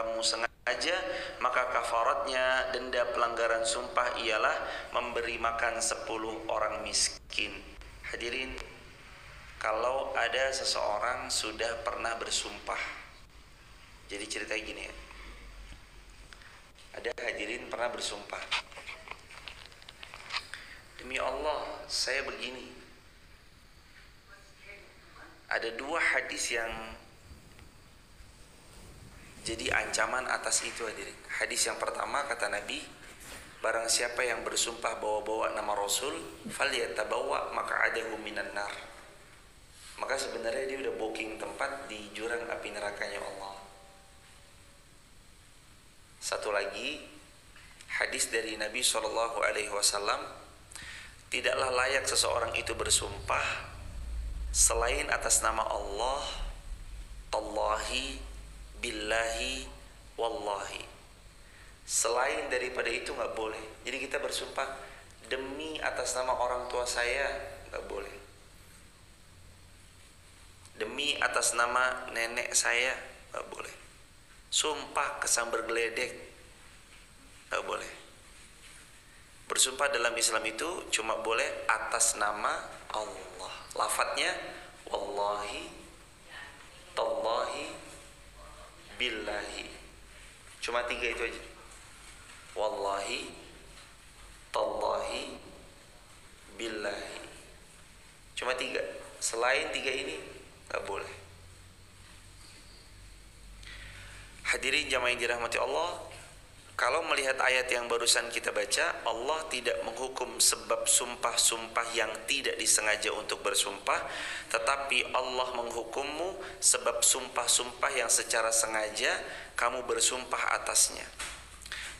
kamu sengaja, maka kafaratnya denda pelanggaran sumpah ialah memberi makan 10 orang miskin. Hadirin, kalau ada seseorang sudah pernah bersumpah, jadi ceritanya gini ya, ada hadirin pernah bersumpah, demi Allah saya begini. Ada 2 hadis yang jadi ancaman atas itu hadirin. Hadis yang pertama kata Nabi, barang siapa yang bersumpah bawa-bawa nama Rasul, falyatabawwa maq'adahu minan nar. Maka sebenarnya dia udah booking tempat di jurang api nerakanya Allah. Satu lagi, hadis dari Nabi SAW, tidaklah layak seseorang itu bersumpah selain atas nama Allah, tallahi, billahi, wallahi. Selain daripada itu nggak boleh. Jadi kita bersumpah demi atas nama orang tua saya, nggak boleh. Demi atas nama nenek saya, nggak boleh. Sumpah kesambar geledek, nggak boleh. Bersumpah dalam Islam itu cuma boleh atas nama Allah. Lafadznya wallahi, tallahi, billahi. Cuma 3 itu aja. Wallahi, tallahi, billahi. Cuma 3. Selain 3 ini nggak boleh. Hadirin jamaah yang dirahmati Allah, kalau melihat ayat yang barusan kita baca, Allah tidak menghukum sebab sumpah-sumpah yang tidak disengaja untuk bersumpah, tetapi Allah menghukummu sebab sumpah-sumpah yang secara sengaja kamu bersumpah atasnya.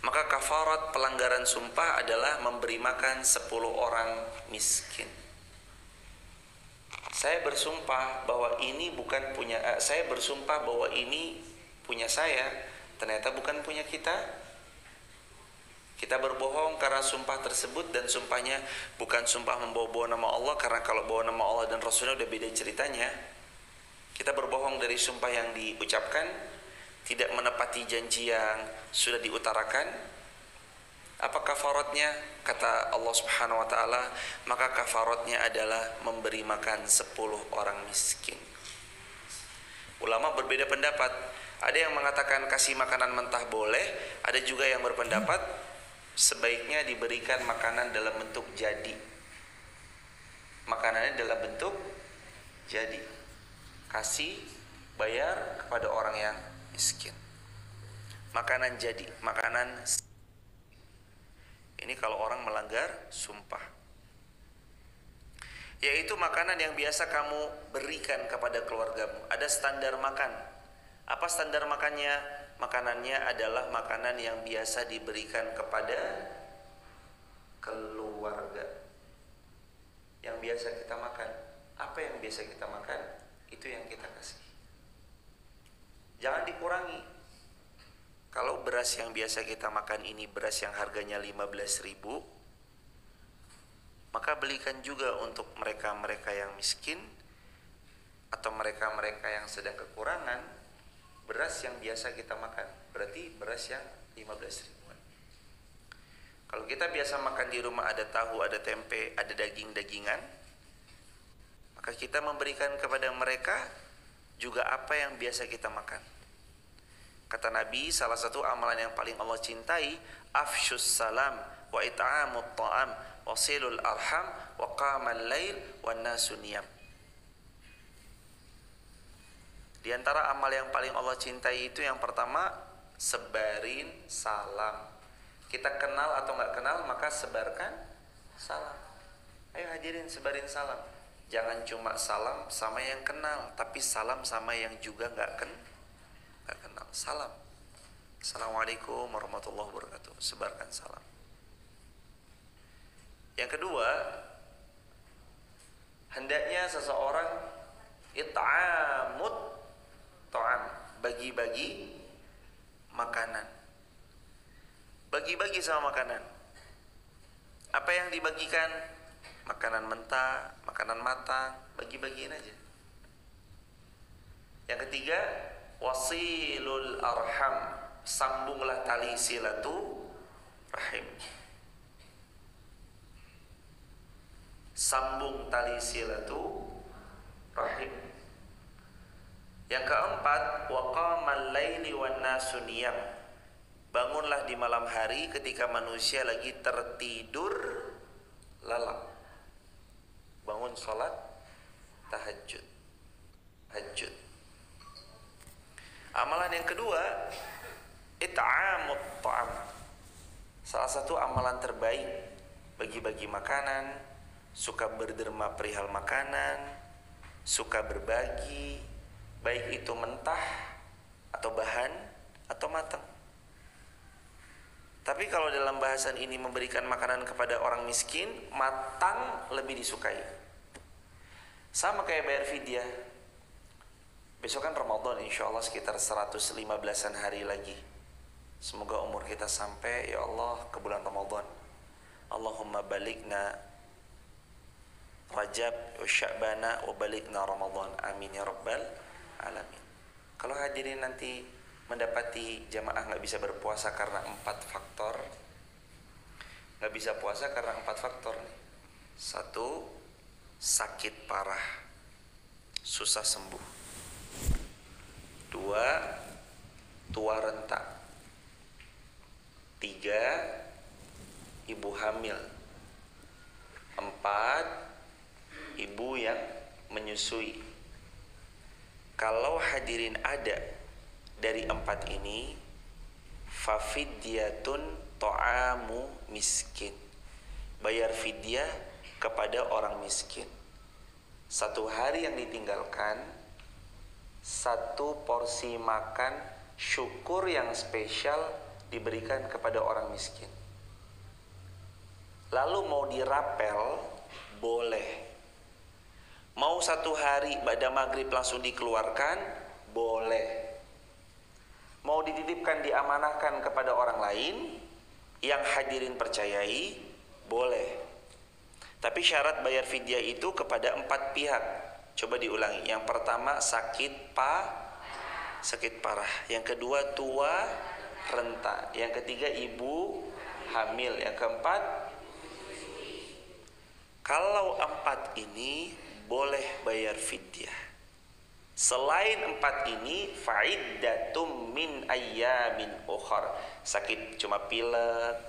Maka kafarat pelanggaran sumpah adalah memberi makan 10 orang miskin. Saya bersumpah bahwa ini bukan punya saya bersumpah bahwa ini punya saya, ternyata bukan punya kita. Kita berbohong karena sumpah tersebut, dan sumpahnya bukan sumpah membawa-bawa nama Allah, karena kalau bawa nama Allah dan Rasulnya udah beda ceritanya. Kita berbohong dari sumpah yang diucapkan, tidak menepati janji yang sudah diutarakan. Apa kafaratnya? Kata Allah Subhanahu wa taala, maka kafaratnya adalah memberi makan 10 orang miskin. Ulama berbeda pendapat. Ada yang mengatakan kasih makanan mentah boleh, ada juga yang berpendapat sebaiknya diberikan makanan dalam bentuk jadi. Makanannya dalam bentuk jadi. Kasih, bayar kepada orang yang miskin. Makanan jadi, makanan. Ini kalau orang melanggar sumpah, yaitu makanan yang biasa kamu berikan kepada keluargamu. Ada standar makan. Apa standar makannya? Makanannya adalah makanan yang biasa diberikan kepada keluarga, yang biasa kita makan. Apa yang biasa kita makan, itu yang kita kasih. Jangan dikurangi. Kalau beras yang biasa kita makan ini beras yang harganya 15.000, maka belikan juga untuk mereka-mereka yang miskin atau mereka-mereka yang sedang kekurangan beras yang biasa kita makan. Berarti beras yang 15.000-an. Kalau kita biasa makan di rumah ada tahu, ada tempe, ada daging-dagingan, maka kita memberikan kepada mereka juga apa yang biasa kita makan. Kata Nabi, salah satu amalan yang paling Allah cintai, afsyus salam wa it'amut ta'am wa silul arham wa qamal lail wa nasu niyam. Di antara amal yang paling Allah cintai itu yang pertama, sebarin salam. Kita kenal atau nggak kenal, maka sebarkan salam. Ayo hadirin, sebarin salam. Jangan cuma salam sama yang kenal, tapi salam sama yang juga nggak kenal. Salam. Assalamualaikum warahmatullahi wabarakatuh. Sebarkan salam. Yang kedua, hendaknya seseorang it'amut ta'am, bagi-bagi makanan. Bagi-bagi sama makanan. Apa yang dibagikan? Makanan mentah, makanan matang, bagi-bagiin aja. Yang ketiga, wasilul arham, sambunglah tali silaturahim. Sambung tali silaturahim. Yang keempat, wa qamal laili wan nasu niyam. Bangunlah di malam hari ketika manusia lagi tertidur lalap. Bangun salat tahajud. Amalan yang kedua, it'amut ta'am. Salah satu amalan terbaik, bagi-bagi makanan, suka berderma perihal makanan, suka berbagi, baik itu mentah atau bahan atau matang. Tapi kalau dalam bahasan ini memberikan makanan kepada orang miskin, matang lebih disukai. Sama kayak bayar fidyah. Besok kan Ramadan, insya Allah sekitar 115-an hari lagi. Semoga umur kita sampai, ya Allah, ke bulan Ramadan. Allahumma balikna Rajab wa Sya'bana wa balikna Ramadan. Amin ya Rabbal Alamin. Kalau hadirin nanti mendapati jamaah gak bisa berpuasa karena 4 faktor. Gak bisa puasa karena 4 faktor nih. 1, sakit parah, susah sembuh. 2, tua renta. 3, ibu hamil. 4, ibu yang menyusui. Kalau hadirin ada dari 4 ini, fafidyatun ta'amu miskin. Bayar fidyah kepada orang miskin. 1 hari yang ditinggalkan, 1 porsi makan syukur yang spesial diberikan kepada orang miskin. Lalu mau dirapel, boleh. Mau 1 hari pada maghrib langsung dikeluarkan, boleh. Mau dititipkan, diamanahkan kepada orang lain yang hadirin percayai, boleh. Tapi syarat bayar fidyah itu kepada 4 pihak. Coba diulangi. Yang pertama sakit parah. Yang kedua tua renta. Yang ketiga ibu hamil. Yang keempat, kalau 4 ini boleh bayar fidyah. Selain 4 ini, fa'iddatum min ayyamin ukhar. Sakit cuma pilek.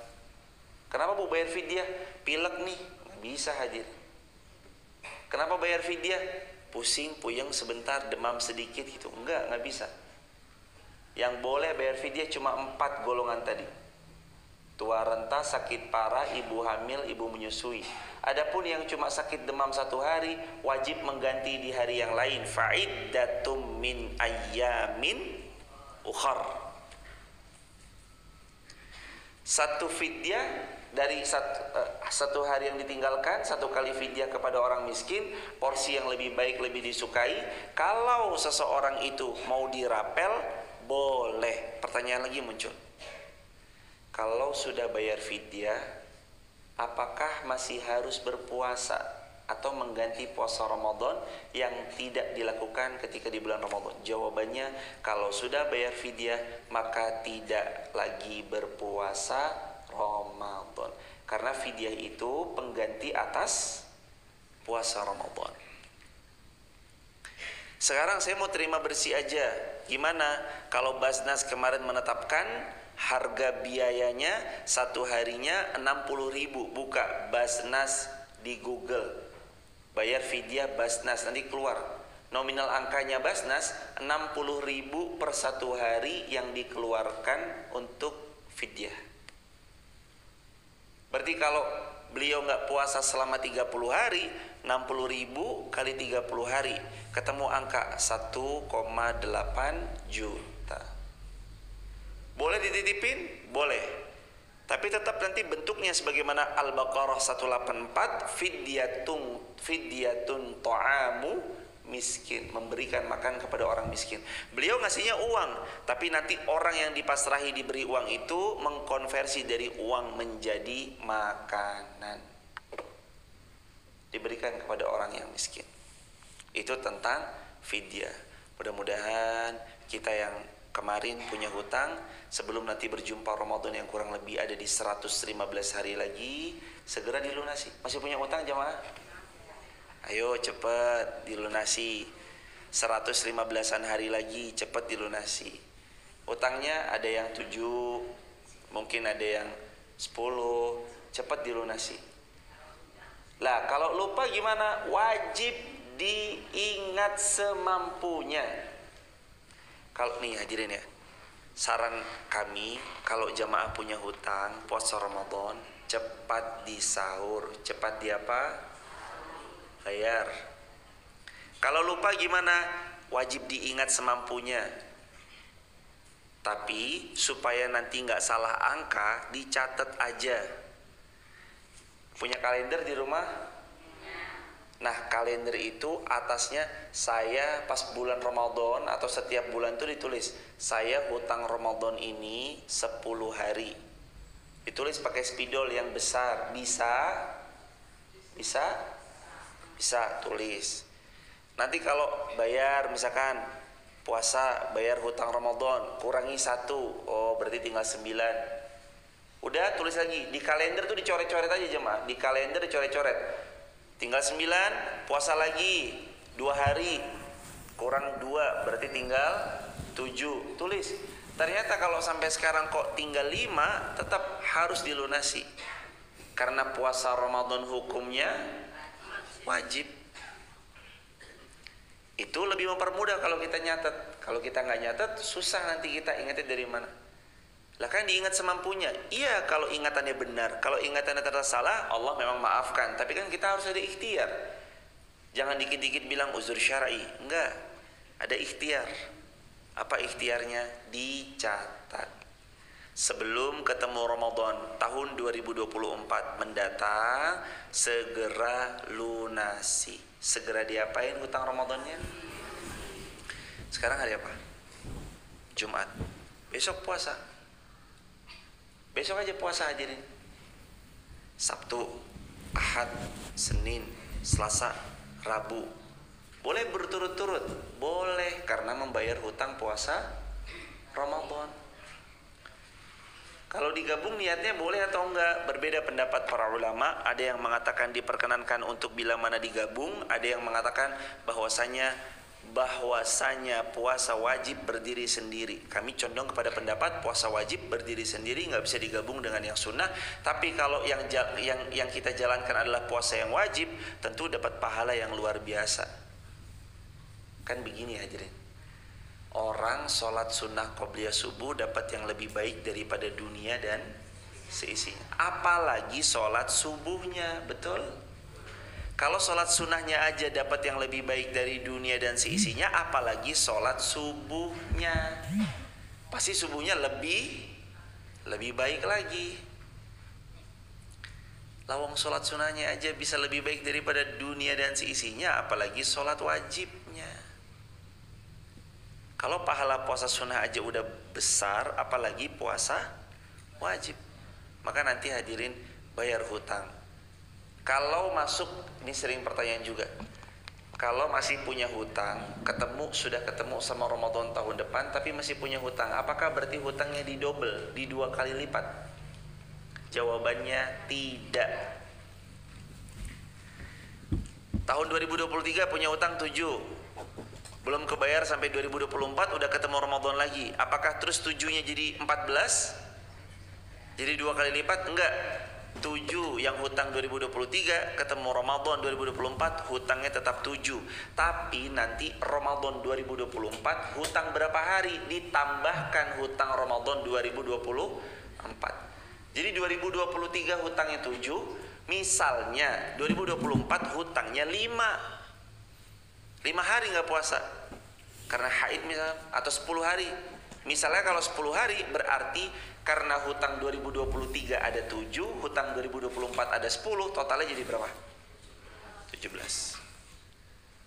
Kenapa Bu bayar fidyah? Pilek nih, nggak bisa hadir. Kenapa bayar fidyah? Pusing, puyeng sebentar, demam sedikit gitu. Nggak bisa. Yang boleh bayar fidyah cuma 4 golongan tadi. Tua renta, sakit parah, ibu hamil, ibu menyusui. Adapun yang cuma sakit demam 1 hari, wajib mengganti di hari yang lain. Fa'iddatum min ayyamin ukhar. 1 fidyah dari 1 hari yang ditinggalkan, 1 kali fidyah kepada orang miskin, porsi yang lebih baik, lebih disukai. Kalau seseorang itu mau dirapel, boleh. Pertanyaan lagi muncul. Kalau sudah bayar fidyah, apakah masih harus berpuasa atau mengganti puasa Ramadan yang tidak dilakukan ketika di bulan Ramadan? Jawabannya, kalau sudah bayar fidyah, maka tidak lagi berpuasa Ramadan. Karena fidyah itu pengganti atas puasa Ramadan. Sekarang saya mau terima bersih aja. Gimana kalau Basnas kemarin menetapkan harga biayanya 1 harinya 60.000. Buka Basnas di Google, bayar fidyah Basnas, nanti keluar nominal angkanya Basnas 60.000 per 1 hari yang dikeluarkan untuk fidyah. Berarti kalau beliau nggak puasa selama 30 hari, 60.000 kali 30 hari, ketemu angka 1,8 juta. Boleh dititipin? Boleh. Tapi tetap nanti bentuknya sebagaimana Al-Baqarah 184, fidyatun ta'amu miskin, memberikan makan kepada orang miskin. Beliau ngasihnya uang, tapi nanti orang yang dipasrahi diberi uang itu mengkonversi dari uang menjadi makanan, diberikan kepada orang yang miskin. Itu tentang fidyah. Mudah-mudahan kita yang kemarin punya hutang, sebelum nanti berjumpa Ramadan yang kurang lebih ada di 115 hari lagi, segera dilunasi. Masih punya hutang jamaah? Ayo cepat dilunasi. 115-an hari lagi, cepat dilunasi. Hutangnya ada yang 7, mungkin ada yang 10, cepat dilunasi. Lah kalau lupa gimana? Wajib diingat semampunya. Kalau nih hadirin ya, saran kami kalau jamaah punya hutang puasa Ramadan, cepat disahur, cepat di apa? Bayar. Kalau lupa gimana? Wajib diingat semampunya. Tapi supaya nanti nggak salah angka, dicatat aja. Punya kalender di rumah? Nah, kalender itu atasnya saya pas bulan Ramadan atau setiap bulan itu ditulis, saya hutang Ramadan ini 10 hari. Ditulis pakai spidol yang besar. Bisa tulis. Nanti kalau bayar misalkan puasa bayar hutang Ramadan kurangi 1, oh berarti tinggal 9. Udah tulis lagi di kalender tuh, dicoret-coret aja jemaah. Di kalender dicoret-coret. Tinggal 9, puasa lagi 2 hari, kurang 2 berarti tinggal 7. Tulis. Ternyata kalau sampai sekarang kok tinggal 5, tetap harus dilunasi. Karena puasa Ramadan hukumnya wajib. Itu lebih mempermudah kalau kita nyatet. Kalau kita nggak nyatet, susah nanti kita ingatnya dari mana. Lah kan diingat semampunya. Iya kalau ingatannya benar. Kalau ingatannya ternyata salah, Allah memang maafkan. Tapi kan kita harus ada ikhtiar. Jangan dikit-dikit bilang uzur syar'i. Enggak. Ada ikhtiar. Apa ikhtiarnya? Dicatat. Sebelum ketemu Ramadan tahun 2024 mendatang, segera lunasi. Segera diapain hutang Ramadannya? Sekarang hari apa? Jumat. Besok puasa. Besok aja puasa hadirin. Sabtu, Ahad, Senin, Selasa, Rabu. Boleh berturut-turut? Boleh, karena membayar hutang puasa Ramadan. Kalau digabung niatnya boleh atau enggak? Berbeda pendapat para ulama. Ada yang mengatakan diperkenankan untuk bila mana digabung. Ada yang mengatakan bahwasanya puasa wajib berdiri sendiri. Kami condong kepada pendapat puasa wajib berdiri sendiri, nggak bisa digabung dengan yang sunnah. Tapi kalau yang kita jalankan adalah puasa yang wajib, tentu dapat pahala yang luar biasa. Kan begini hadirin, orang sholat sunnah qobliyah subuh dapat yang lebih baik daripada dunia dan seisinya. Apalagi sholat subuhnya, betul? Kalau sholat sunnahnya aja dapat yang lebih baik dari dunia dan seisinya, apalagi sholat subuhnya. Pasti subuhnya lebih baik lagi. Lawang sholat sunnahnya aja bisa lebih baik daripada dunia dan seisinya, apalagi sholat wajibnya. Kalau pahala puasa sunnah aja udah besar, apalagi puasa wajib. Maka nanti hadirin bayar hutang. Kalau masuk, ini sering pertanyaan juga, kalau masih punya hutang, sudah ketemu sama Ramadan tahun depan, tapi masih punya hutang, apakah berarti hutangnya didobel, di 2 kali lipat? Jawabannya tidak. Tahun 2023 punya hutang 7, belum kebayar sampai 2024, udah ketemu Ramadan lagi. Apakah terus 7-nya jadi 14? Jadi 2 kali lipat? Enggak. 7 yang hutang 2023 ketemu Ramadan 2024, hutangnya tetap 7. Tapi nanti Ramadan 2024 hutang berapa hari? Ditambahkan hutang Ramadan 2024. Jadi 2023 hutangnya 7, misalnya 2024 hutangnya 5 hari nggak puasa karena haid misalnya, atau 10 hari. Misalnya kalau 10 hari berarti karena hutang 2023 ada 7, hutang 2024 ada 10, totalnya jadi berapa? 17.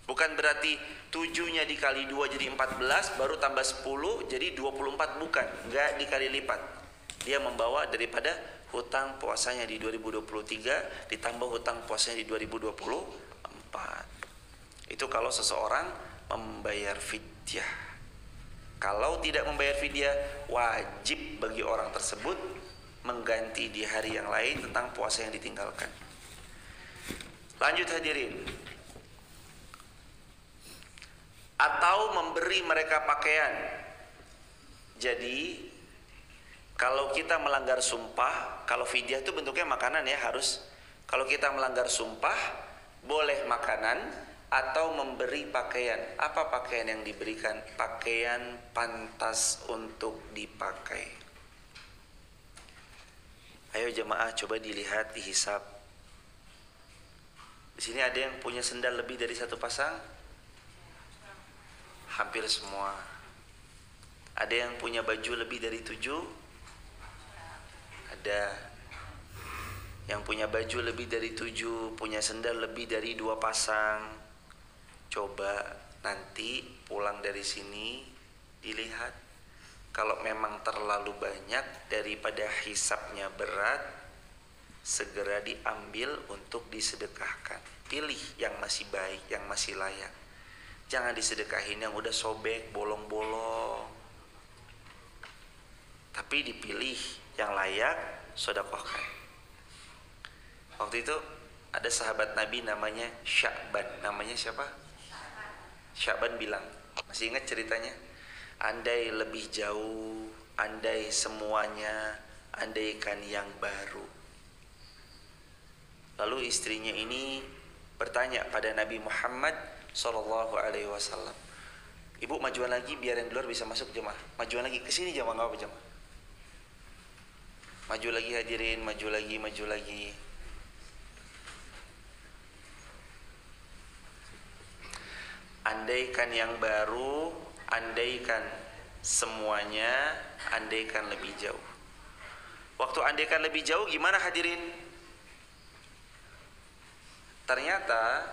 Bukan berarti 7-nya dikali 2 jadi 14, baru tambah 10 jadi 24, bukan. Nggak dikali lipat. Dia membawa daripada hutang puasanya di 2023 ditambah hutang puasanya di 2024. Itu kalau seseorang membayar fidyah. Kalau tidak membayar fidyah, wajib bagi orang tersebut mengganti di hari yang lain tentang puasa yang ditinggalkan. Lanjut hadirin. Atau memberi mereka pakaian. Jadi kalau kita melanggar sumpah, kalau fidyah itu bentuknya makanan ya harus. Kalau kita melanggar sumpah, boleh makanan atau memberi pakaian. Apa pakaian yang diberikan? Pakaian pantas untuk dipakai. Ayo jemaah coba dilihat, dihisap. Di sini ada yang punya sendal lebih dari satu pasang? Hampir semua. Ada yang punya baju lebih dari 7? Ada. Yang punya baju lebih dari 7, punya sendal lebih dari 2 pasang. Coba nanti pulang dari sini dilihat. Kalau memang terlalu banyak daripada hisapnya berat, segera diambil untuk disedekahkan. Pilih yang masih baik, yang masih layak. Jangan disedekahin yang udah sobek, bolong-bolong. Tapi dipilih yang layak, sedekahkan. Waktu itu ada sahabat Nabi namanya Sya'ban. Namanya siapa? Sya'ban bilang, masih ingat ceritanya? Andai lebih jauh, andai semuanya, andaikan yang baru. Lalu istrinya ini bertanya pada Nabi Muhammad SAW, ibu majuan lagi biar yang di luar bisa masuk jemaah. Majuan lagi, kesini jemaah, nggak apa jemaah. Maju lagi hadirin, maju lagi, maju lagi. Andaikan yang baru, andaikan semuanya, andaikan lebih jauh. Waktu andaikan lebih jauh gimana hadirin? Ternyata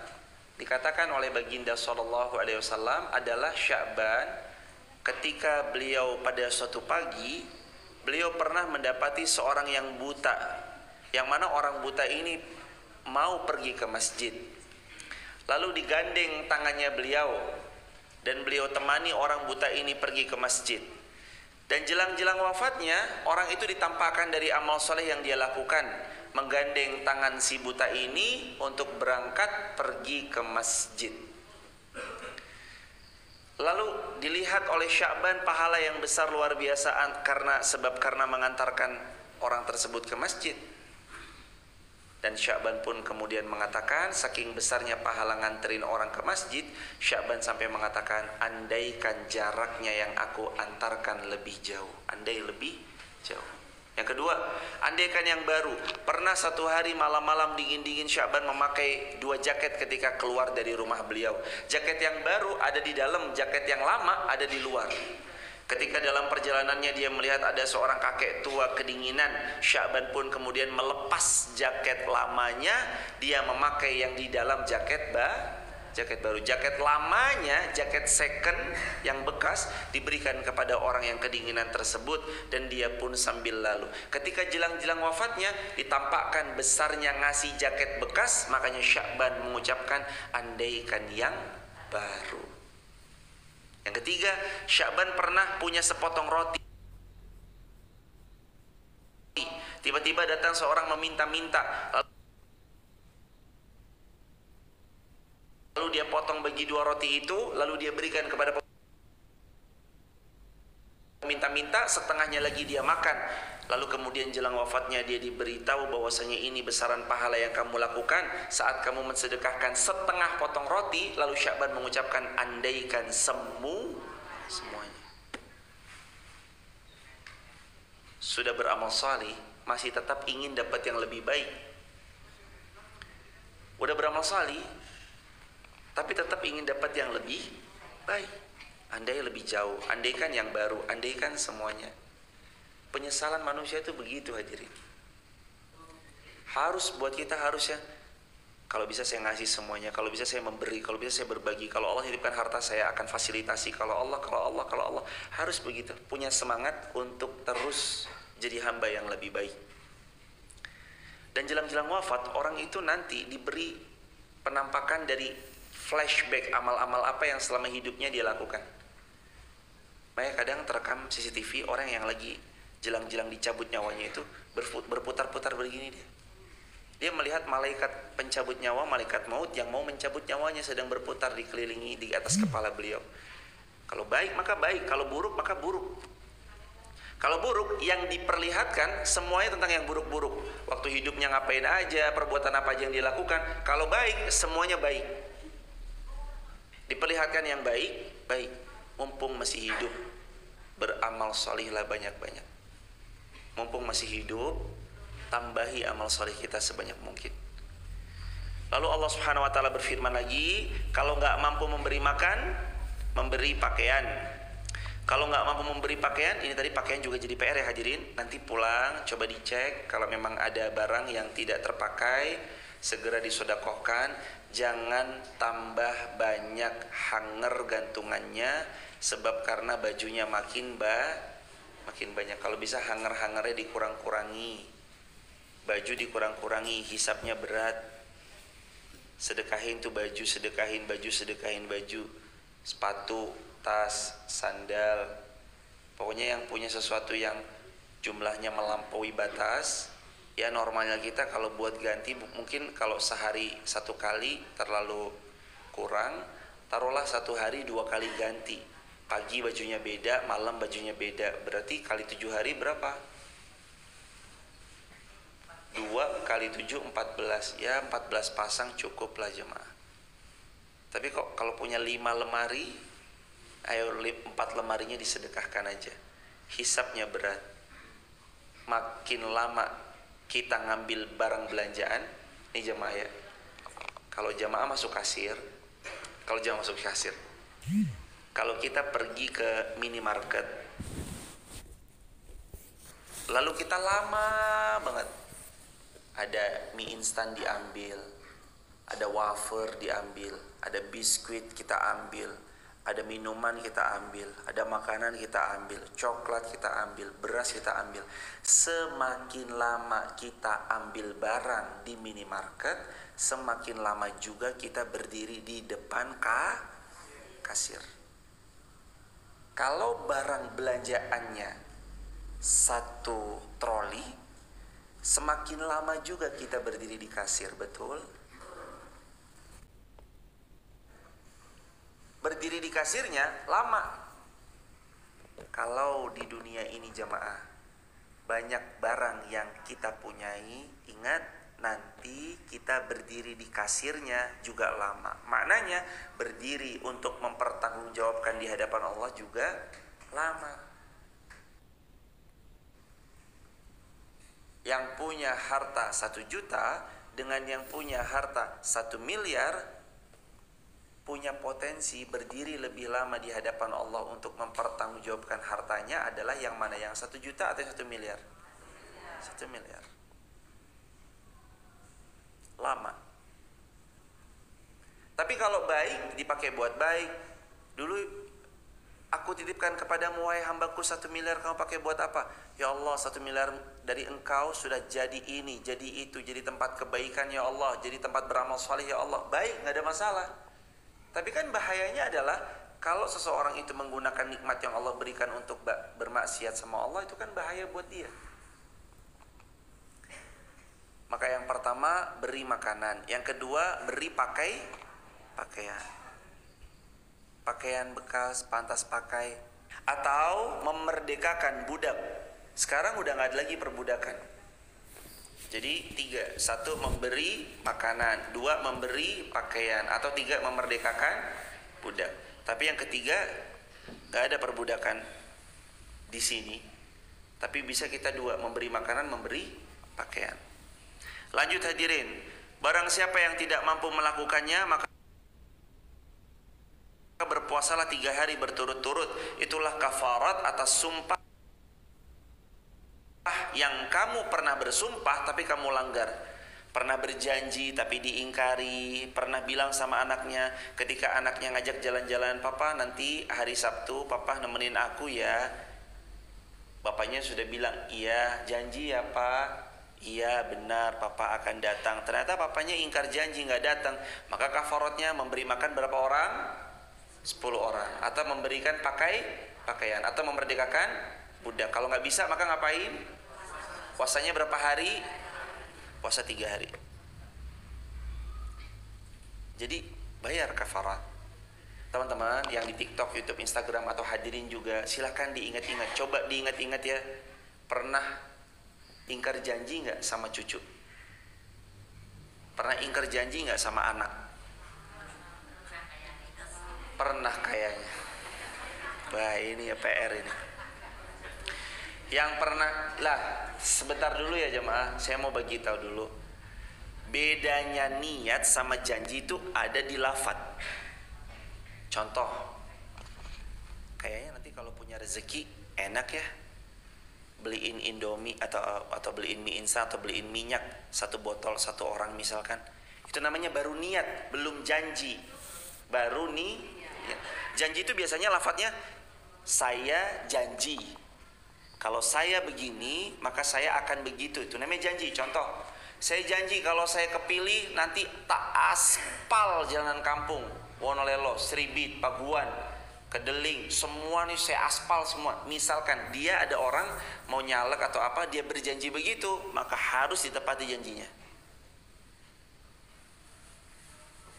dikatakan oleh baginda sallallahu alaihi wasallam adalah Sya'ban ketika beliau pada suatu pagi beliau pernah mendapati seorang yang buta, yang mana orang buta ini mau pergi ke masjid. Lalu digandeng tangannya beliau dan beliau temani orang buta ini pergi ke masjid. Dan jelang-jelang wafatnya orang itu ditampakkan dari amal soleh yang dia lakukan, menggandeng tangan si buta ini untuk berangkat pergi ke masjid. Lalu dilihat oleh Sya'ban pahala yang besar luar biasa karena mengantarkan orang tersebut ke masjid. Dan Sya'ban pun kemudian mengatakan, saking besarnya pahala nganterin orang ke masjid, Sya'ban sampai mengatakan, andaikan jaraknya yang aku antarkan lebih jauh. Andai lebih jauh. Yang kedua, andaikan yang baru. Pernah satu hari malam-malam dingin-dingin Sya'ban memakai 2 jaket ketika keluar dari rumah beliau. Jaket yang baru ada di dalam, jaket yang lama ada di luar. Ketika dalam perjalanannya dia melihat ada seorang kakek tua kedinginan, Sya'ban pun kemudian melepas jaket lamanya, dia memakai yang di dalam jaket baru. Jaket lamanya, jaket second yang bekas diberikan kepada orang yang kedinginan tersebut dan dia pun sambil lalu. Ketika jelang-jelang wafatnya ditampakkan besarnya ngasih jaket bekas, makanya Sya'ban mengucapkan andaikan yang baru. Yang ketiga, Sya'ban pernah punya sepotong roti. Tiba-tiba datang seorang meminta-minta, lalu dia potong bagi 2 roti itu, lalu dia berikan kepada peminta-minta, setengahnya lagi dia makan. Lalu kemudian jelang wafatnya dia diberitahu bahwasanya ini besaran pahala yang kamu lakukan saat kamu mensedekahkan setengah potong roti. Lalu Sya'ban mengucapkan andaikan semuanya. Sudah beramal salih, masih tetap ingin dapat yang lebih baik. Udah beramal salih, tapi tetap ingin dapat yang lebih baik. Andai lebih jauh, andaikan yang baru, andaikan semuanya. Penyesalan manusia itu begitu hadirin. Harus buat kita harusnya, kalau bisa saya ngasih semuanya, kalau bisa saya memberi, kalau bisa saya berbagi, kalau Allah hidupkan harta saya akan fasilitasi, kalau Allah harus begitu. Punya semangat untuk terus jadi hamba yang lebih baik. Dan jelang-jelang wafat orang itu nanti diberi penampakan dari flashback amal-amal apa yang selama hidupnya dia lakukan. Makanya kadang terekam CCTV orang yang lagi jelang-jelang dicabut nyawanya itu berputar-putar begini dia. Dia melihat malaikat pencabut nyawa, malaikat maut yang mau mencabut nyawanya sedang berputar dikelilingi di atas kepala beliau. Kalau baik maka baik, kalau buruk maka buruk. Kalau buruk yang diperlihatkan semuanya tentang yang buruk-buruk. Waktu hidupnya ngapain aja, perbuatan apa aja yang dilakukan. Kalau baik semuanya baik. Diperlihatkan yang baik, baik. Mumpung masih hidup, beramal solihlah banyak-banyak. Mumpung masih hidup, tambahi amal soleh kita sebanyak mungkin. Lalu Allah Subhanahu wa taala berfirman lagi, kalau nggak mampu memberi makan, memberi pakaian. Kalau nggak mampu memberi pakaian, ini tadi pakaian juga jadi PR ya hadirin. Nanti pulang coba dicek, kalau memang ada barang yang tidak terpakai, segera disedekahkan. Jangan tambah banyak hanger gantungannya, sebab karena bajunya makin banyak. Kalau bisa hanger-hangernya dikurang-kurangi, baju dikurang-kurangi, hisapnya berat. Sedekahin tuh baju, sedekahin baju, sepatu, tas, sandal. Pokoknya yang punya sesuatu yang jumlahnya melampaui batas, ya normalnya kita kalau buat ganti mungkin kalau sehari 1 kali terlalu kurang, taruhlah 1 hari 2 kali ganti. Pagi bajunya beda, malam bajunya beda. Berarti kali 7 hari berapa? 2 kali 7 14. Ya 14 pasang cukup lah jemaah. Tapi kok kalau punya 5 lemari, ayo 4 lemarinya disedekahkan aja. Hisapnya berat. Makin lama kita ngambil barang belanjaan, ini jemaah ya. Kalau jemaah masuk kasir, kalau kita pergi ke minimarket, lalu kita lama banget, ada mie instan diambil, ada wafer diambil, ada biskuit kita ambil, ada minuman kita ambil, ada makanan kita ambil, coklat kita ambil, beras kita ambil. Semakin lama kita ambil barang di minimarket, semakin lama juga kita berdiri di depan kasir. Kalau barang belanjaannya 1 troli, semakin lama juga kita berdiri di kasir, betul? Berdiri di kasirnya lama. Kalau di dunia ini jemaah, banyak barang yang kita punyai, ingat nanti kita berdiri di kasirnya juga lama. Maknanya berdiri untuk mempertanggungjawabkan di hadapan Allah juga lama. Yang punya harta 1 juta dengan yang punya harta 1 miliar punya potensi berdiri lebih lama di hadapan Allah untuk mempertanggungjawabkan hartanya adalah yang mana? Yang 1 juta atau 1 miliar? 1 miliar. Lama. Tapi kalau baik dipakai buat baik. Dulu aku titipkan kepadamu wahai hambaku 1 miliar, kamu pakai buat apa? Ya Allah, 1 miliar dari engkau sudah jadi ini, jadi itu, jadi tempat kebaikan ya Allah, jadi tempat beramal saleh ya Allah. Baik, gak ada masalah. Tapi kan bahayanya adalah kalau seseorang itu menggunakan nikmat yang Allah berikan untuk bermaksiat sama Allah, itu kan bahaya buat dia. Maka yang pertama beri makanan, yang kedua beri pakaian. Pakaian bekas, pantas pakai, atau memerdekakan budak. Sekarang udah gak ada lagi perbudakan. Jadi 3, 1 memberi makanan, 2 memberi pakaian, atau 3 memerdekakan budak. Tapi yang ketiga gak ada perbudakan di sini. Tapi bisa kita 2, memberi makanan, memberi pakaian. Lanjut hadirin, barang siapa yang tidak mampu melakukannya maka berpuasalah 3 hari berturut-turut. Itulah kafarat atas sumpah yang kamu pernah bersumpah tapi kamu langgar. Pernah berjanji tapi diingkari. Pernah bilang sama anaknya ketika anaknya ngajak jalan-jalan, papa nanti hari Sabtu papa nemenin aku ya. Bapaknya sudah bilang, iya janji ya pak. Iya benar papa akan datang. Ternyata papanya ingkar janji gak datang. Maka kafaratnya memberi makan berapa orang? 10 orang. Atau memberikan pakaian, atau memerdekakan budak. Kalau nggak bisa maka ngapain? Puasanya berapa hari? Puasa 3 hari. Jadi bayar kafarat. Teman-teman yang di TikTok, YouTube, Instagram atau hadirin juga, silahkan diingat-ingat. Coba diingat-ingat ya. Pernah ingkar janji nggak sama cucu? Pernah ingkar janji nggak sama anak? Pernah kayaknya. Wah ini ya PR ini. Yang pernah lah, sebentar dulu ya jemaah, saya mau bagi tahu dulu. Bedanya niat sama janji itu ada di lafaz. Contoh, kayaknya nanti kalau punya rezeki enak ya, beliin Indomie atau beliin mie instan atau beliin minyak 1 botol 1 orang misalkan. Itu namanya baru niat, belum janji. Baru nih ya. Janji itu biasanya lafadznya saya janji. Kalau saya begini, maka saya akan begitu. Itu namanya janji. Contoh, saya janji kalau saya kepilih nanti tak aspal jalanan kampung, Wonolelo, Seribit, Paguan, Kedeling, semua nih saya aspal semua. Misalkan dia ada orang mau nyalek atau apa, dia berjanji begitu, maka harus ditepati janjinya.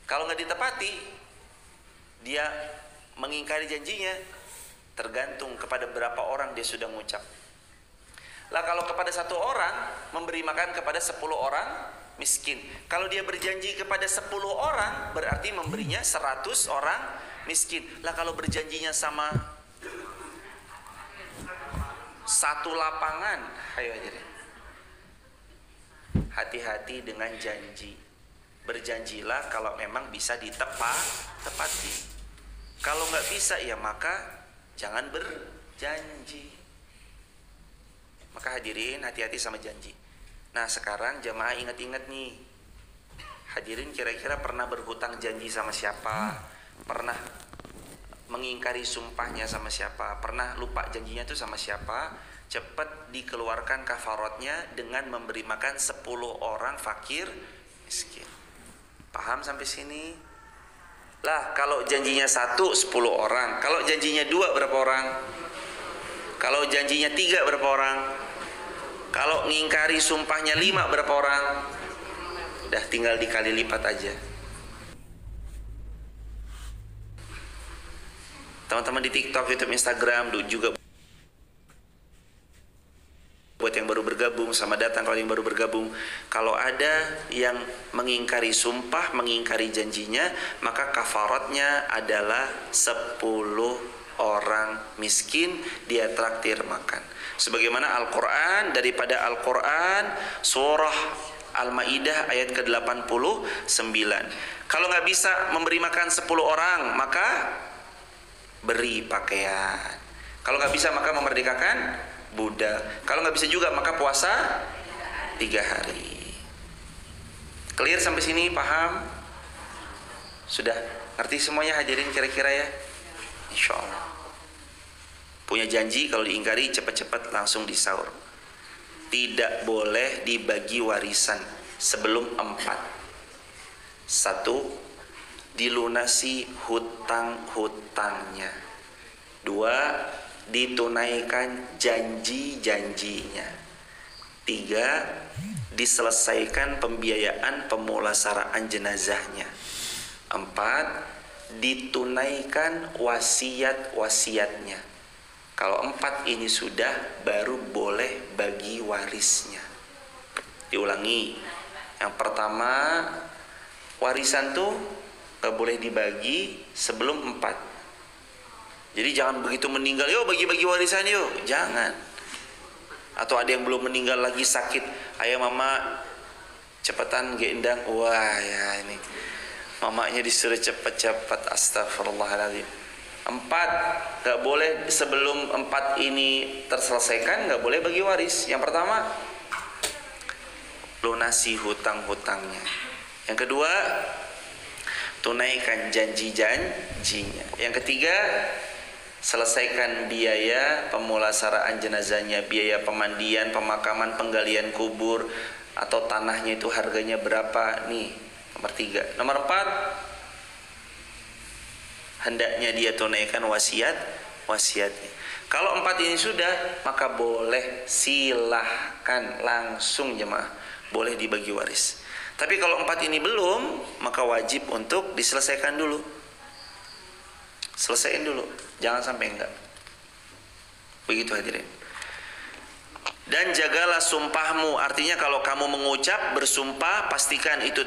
Kalau nggak ditepati, dia mengingkari janjinya. Tergantung kepada berapa orang dia sudah mengucap. Lah kalau kepada 1 orang, memberi makan kepada 10 orang miskin. Kalau dia berjanji kepada 10 orang, berarti memberinya 100 orang miskin. Lah kalau berjanjinya sama 1 lapangan, ayo aja deh. Hati-hati dengan janji. Berjanjilah kalau memang bisa ditepati. Kalau nggak bisa ya maka jangan berjanji. Maka hadirin hati-hati sama janji. Nah sekarang jamaah ingat-ingat nih. Hadirin kira-kira pernah berhutang janji sama siapa? Pernah mengingkari sumpahnya sama siapa? Pernah lupa janjinya itu sama siapa? Cepat dikeluarkan kafaratnya dengan memberi makan 10 orang fakir miskin. Paham sampai sini? Lah kalau janjinya 1, 10 orang. Kalau janjinya 2, berapa orang? Kalau janjinya 3, berapa orang? Kalau ngingkari sumpahnya 5, berapa orang? Dah tinggal dikali lipat aja. Teman-teman di TikTok, YouTube, Instagram juga buat yang baru bergabung, sama datang kalau yang baru bergabung. Kalau ada yang mengingkari sumpah, mengingkari janjinya, maka kafaratnya adalah 10 orang miskin dia traktir makan. Sebagaimana Al-Quran, daripada Al-Quran surah Al-Ma'idah ayat ke-89. Kalau nggak bisa memberi makan 10 orang, maka beri pakaian. Kalau nggak bisa maka memerdekakan budak. Kalau nggak bisa juga maka puasa 3 hari. Clear sampai sini? Paham? Sudah ngerti semuanya hadirin kira-kira ya? Insya Allah. Punya janji kalau diingkari cepat-cepat langsung disaur. Tidak boleh dibagi warisan sebelum 4. 1. Dilunasi hutang-hutangnya. 2. Ditunaikan janji-janjinya. 3. Diselesaikan pembiayaan pemulasaraan jenazahnya. 4. Ditunaikan wasiat-wasiatnya. Kalau 4 ini sudah, baru boleh bagi warisnya. Diulangi. Yang pertama, warisan tuh gak boleh dibagi sebelum 4. Jadi jangan begitu meninggal, yuk bagi-bagi warisan yuk. Jangan. Atau ada yang belum meninggal lagi sakit, ayo mama cepetan gendang. Wah ya ini mamanya disuruh cepet-cepet. Astagfirullahaladzim. 4, gak boleh sebelum 4 ini terselesaikan, gak boleh bagi waris. Yang pertama, lunasi hutang-hutangnya. Yang kedua, tunaikan janji-janjinya. Yang ketiga, selesaikan biaya pemulasaraan jenazahnya, biaya pemandian, pemakaman, penggalian kubur, atau tanahnya itu harganya berapa. Nih, nomor 3. Nomor 4, hendaknya dia tunaikan wasiat wasiatnya. Kalau 4 ini sudah, maka boleh, silahkan langsung jemaah, boleh dibagi waris. Tapi kalau 4 ini belum, maka wajib untuk diselesaikan dulu. Selesaiin dulu, jangan sampai enggak. Begitu hadirin. Dan jagalah sumpahmu, artinya kalau kamu mengucap bersumpah, pastikan itu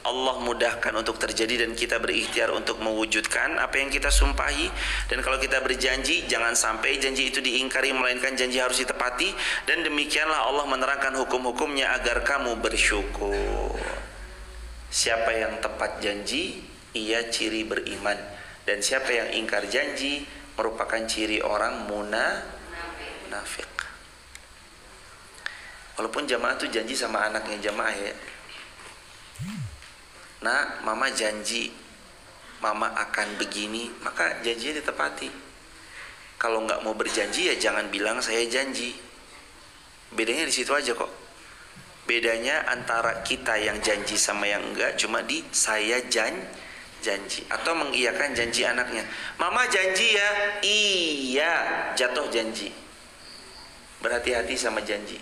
Allah mudahkan untuk terjadi dan kita berikhtiar untuk mewujudkan apa yang kita sumpahi. Dan kalau kita berjanji, jangan sampai janji itu diingkari, melainkan janji harus ditepati. Dan demikianlah Allah menerangkan hukum-hukumnya agar kamu bersyukur. Siapa yang tepat janji, ia ciri beriman. Dan siapa yang ingkar janji, merupakan ciri orang munafik. Walaupun jamaah tuh janji sama anaknya jamaah ya, nah mama janji mama akan begini, maka janjinya ditepati. Kalau nggak mau berjanji ya jangan bilang saya janji. Bedanya di situ aja kok. Bedanya antara kita yang janji sama yang enggak cuma di saya janji atau mengiyakan janji anaknya. Mama janji ya, iya, jatuh janji. Berhati-hati sama janji.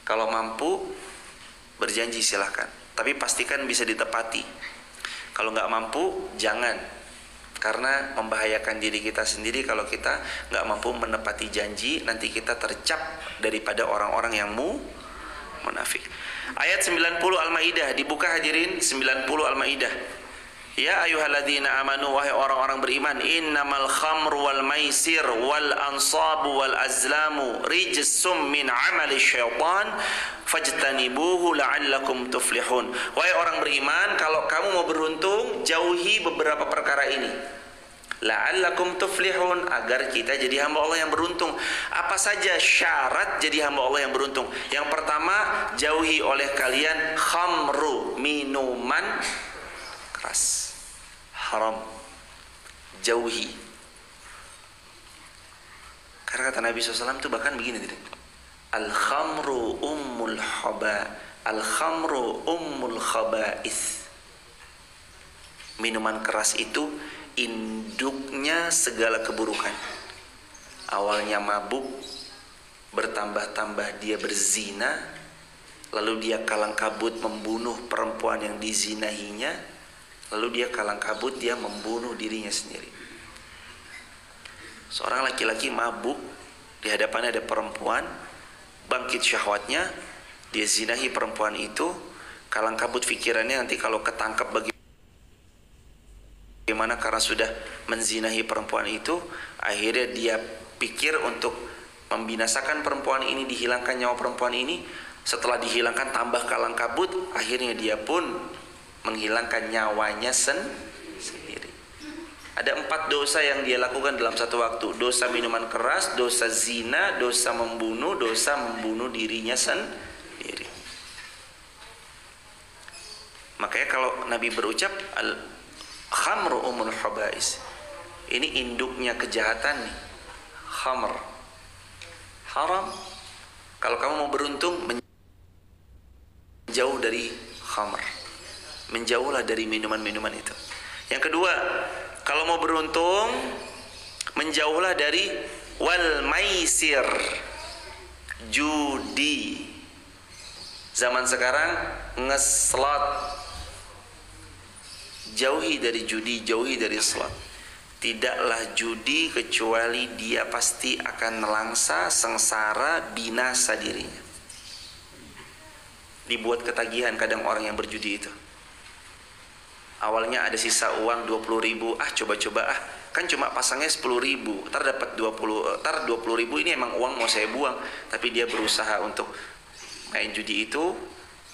Kalau mampu berjanji silahkan, tapi pastikan bisa ditepati. Kalau nggak mampu jangan, karena membahayakan diri kita sendiri kalau kita nggak mampu menepati janji. Nanti kita tercap daripada orang-orang yang munafik. Ayat 90 Al-Maidah, dibuka hadirin, 90 Al-Maidah. Ya ayyuhalladzina amanu, wahai orang-orang beriman, innamal khamru wal maisir wal ansabu wal azlamu rijsum min amali syaitan fajtanibuhu la'allakum tuflihun. Wahai orang beriman, kalau kamu mau beruntung, jauhi beberapa perkara ini. La'allakum tuflihun, agar kita jadi hamba Allah yang beruntung. Apa saja syarat jadi hamba Allah yang beruntung? Yang pertama, jauhi oleh kalian khamru, minuman keras, haram, jauhi. Karena kata Nabi SAW itu bahkan begini, al-khamru ummul khaba, al-khamru ummul khaba'is. Minuman keras itu induknya segala keburukan. Awalnya mabuk, bertambah-tambah dia berzina, lalu dia kalang kabut membunuh perempuan yang dizinahinya, lalu dia kalang kabut dia membunuh dirinya sendiri. Seorang laki-laki mabuk, di hadapannya ada perempuan, bangkit syahwatnya, dia zinahi perempuan itu, kalang kabut pikirannya nanti kalau ketangkap bagaimana karena sudah menzinahi perempuan itu. Akhirnya dia pikir untuk membinasakan perempuan ini, dihilangkan nyawa perempuan ini. Setelah dihilangkan tambah kalang kabut, akhirnya dia pun menghilangkan nyawanya sendiri. Ada 4 dosa yang dia lakukan dalam satu waktu. Dosa minuman keras, dosa zina, dosa membunuh dirinya sendiri. Makanya kalau Nabi berucap al-khamru umul khaba'is, ini induknya kejahatan nih. Khamr, haram. Kalau kamu mau beruntung, menjauh dari khamr, menjauhlah dari minuman-minuman itu. Yang kedua, kalau mau beruntung, menjauhlah dari wal maisir, judi. Zaman sekarang ngeslot, jauhi dari judi, jauhi dari slot. Tidaklah judi kecuali dia pasti akan nelangsa, sengsara, binasa dirinya. Dibuat ketagihan kadang orang yang berjudi itu. Awalnya ada sisa uang 20.000, coba-coba kan cuma pasangnya 10.000, ntar dapat 20.000, ini emang uang mau saya buang, tapi dia berusaha untuk main judi itu,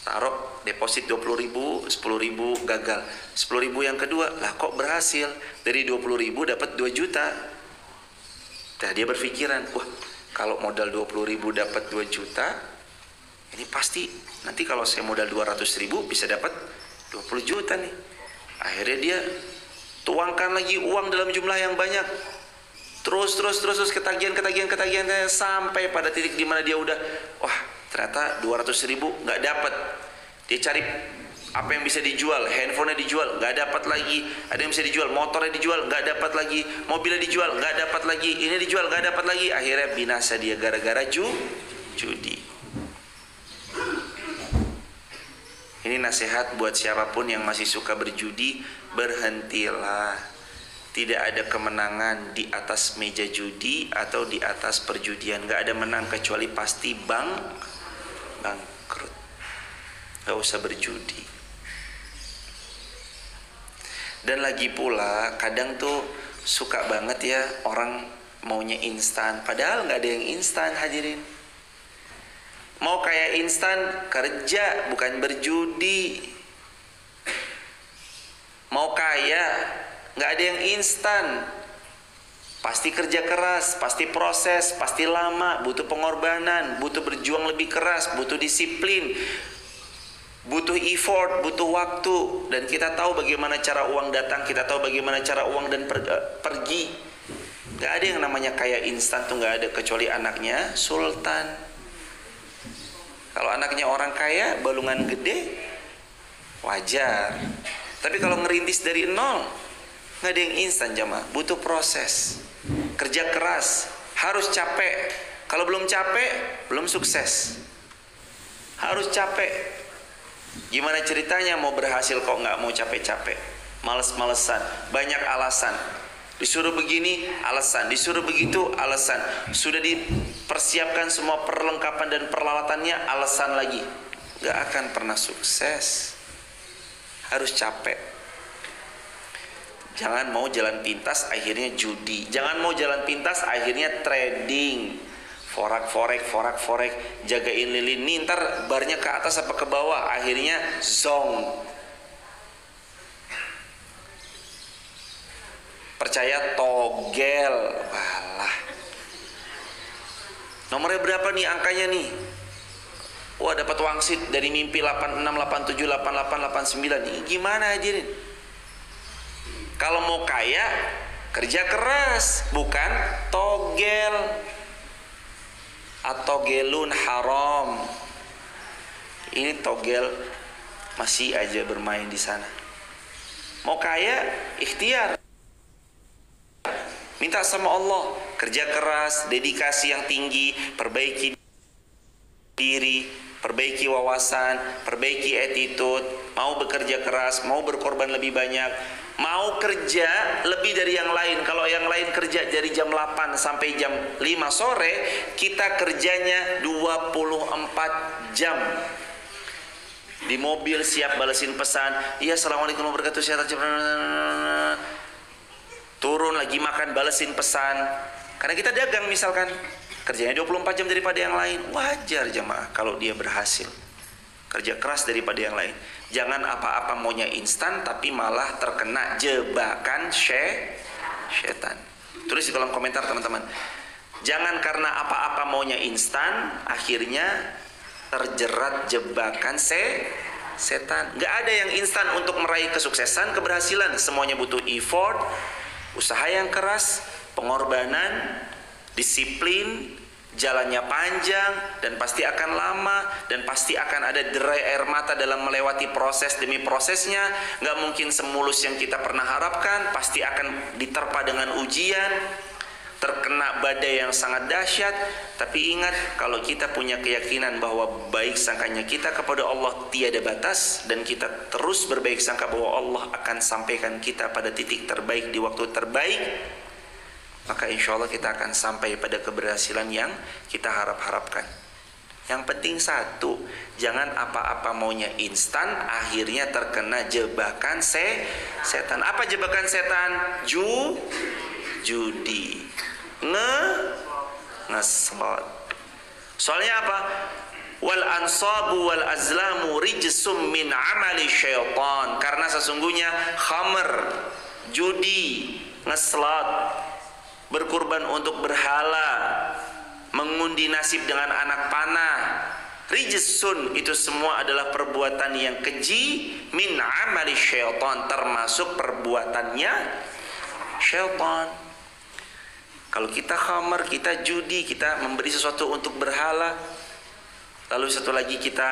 taruh deposit 20.000, 10.000 gagal, 10.000 yang kedua, lah kok berhasil, dari 20.000 dapat 2 juta. Nah dia berpikiran, wah kalau modal 20.000 dapat 2 juta, ini pasti nanti kalau saya modal 200.000 bisa dapat 20 juta nih. Akhirnya dia tuangkan lagi uang dalam jumlah yang banyak, terus ketagihan sampai pada titik di mana dia udah, wah ternyata 200.000 nggak dapat. Dia cari Apa yang bisa dijual? Handphonenya dijual, nggak dapat lagi. Ada yang bisa dijual, motornya dijual, nggak dapat lagi. Mobilnya dijual, nggak dapat lagi. Ini dijual, nggak dapat lagi. Akhirnya binasa dia gara-gara judi. Ini nasihat buat siapapun yang masih suka berjudi, berhentilah. Tidak ada kemenangan di atas meja judi atau di atas perjudian. Nggak ada menang kecuali pasti bangkrut. Nggak usah berjudi. Dan lagi pula kadang tuh suka banget ya orang maunya instan, padahal nggak ada yang instan hadirin. Mau kayak instan, kerja bukan berjudi. Mau kaya, nggak ada yang instan. Pasti kerja keras, pasti proses, pasti lama, butuh pengorbanan, butuh berjuang lebih keras, butuh disiplin, butuh effort, butuh waktu. Dan kita tahu bagaimana cara uang datang, kita tahu bagaimana cara uang dan pergi. Gak ada yang namanya kaya instan tuh, gak ada, kecuali anaknya sultan. Kalau anaknya orang kaya, balungan gede, wajar. Tapi kalau ngerintis dari nol, gak ada yang instan jamaah, butuh proses. Kerja keras, harus capek. Kalau belum capek, belum sukses. Harus capek. Gimana ceritanya mau berhasil kok nggak mau capek-capek? Males-malesan, banyak alasan. Disuruh begini, alasan. Disuruh begitu, alasan. Sudah dipersiapkan semua perlengkapan dan peralatannya, alasan lagi. Nggak akan pernah sukses. Harus capek. Jangan mau jalan pintas akhirnya judi. Jangan mau jalan pintas akhirnya trading. Forak-forek, jagain lilin. Nih ntar barnya ke atas apa ke bawah, akhirnya zong. Percaya togel, walah. Nomornya berapa nih angkanya nih? Wah, dapat wangsit dari mimpi 86, 87, 88, 89. Ini gimana hadirin? Kalau mau kaya, kerja keras, bukan togel. Atau gelun haram. Ini togel masih aja bermain di sana. Mau kaya, ikhtiar. Minta sama Allah, kerja keras, dedikasi yang tinggi, perbaiki diri, perbaiki wawasan, perbaiki attitude, mau bekerja keras, mau berkorban lebih banyak, mau kerja lebih dari yang lain. Kalau yang lain kerja dari jam 8 sampai jam 5 sore, kita kerjanya 24 jam. Di mobil siap balesin pesan, iya assalamualaikum warahmatullahi wabarakatuh. Turun lagi makan, balesin pesan. Karena kita dagang misalkan, kerjanya 24 jam daripada yang lain. Wajar jemaah kalau dia berhasil. Kerja keras daripada yang lain. Jangan apa-apa maunya instan, tapi malah terkena jebakan setan. Tulis di kolom komentar teman-teman. Jangan karena apa-apa maunya instan, akhirnya terjerat jebakan setan. Gak ada yang instan untuk meraih kesuksesan, keberhasilan. Semuanya butuh effort, usaha yang keras, pengorbanan, disiplin, jalannya panjang, dan pasti akan lama, dan pasti akan ada derai air mata dalam melewati proses demi prosesnya. Gak mungkin semulus yang kita pernah harapkan, pasti akan diterpa dengan ujian, terkena badai yang sangat dahsyat. Tapi ingat, kalau kita punya keyakinan bahwa baik sangkanya kita kepada Allah tiada batas, dan kita terus berbaik sangka bahwa Allah akan sampaikan kita pada titik terbaik di waktu terbaik, maka insya Allah kita akan sampai pada keberhasilan yang kita harap-harapkan. Yang penting satu, jangan apa-apa maunya instan, akhirnya terkena jebakan setan. Apa jebakan setan? Judi, ngeslot. Soalnya apa? Wal ansabu wal azlamu rijsum min amali syaitan. Karena sesungguhnya khamr, judi, ngeslot, berkurban untuk berhala, mengundi nasib dengan anak panah, rijsun, itu semua adalah perbuatan yang keji, min amali syaitan, termasuk perbuatannya syaitan. Kalau kita khamar, kita judi, kita memberi sesuatu untuk berhala, lalu satu lagi kita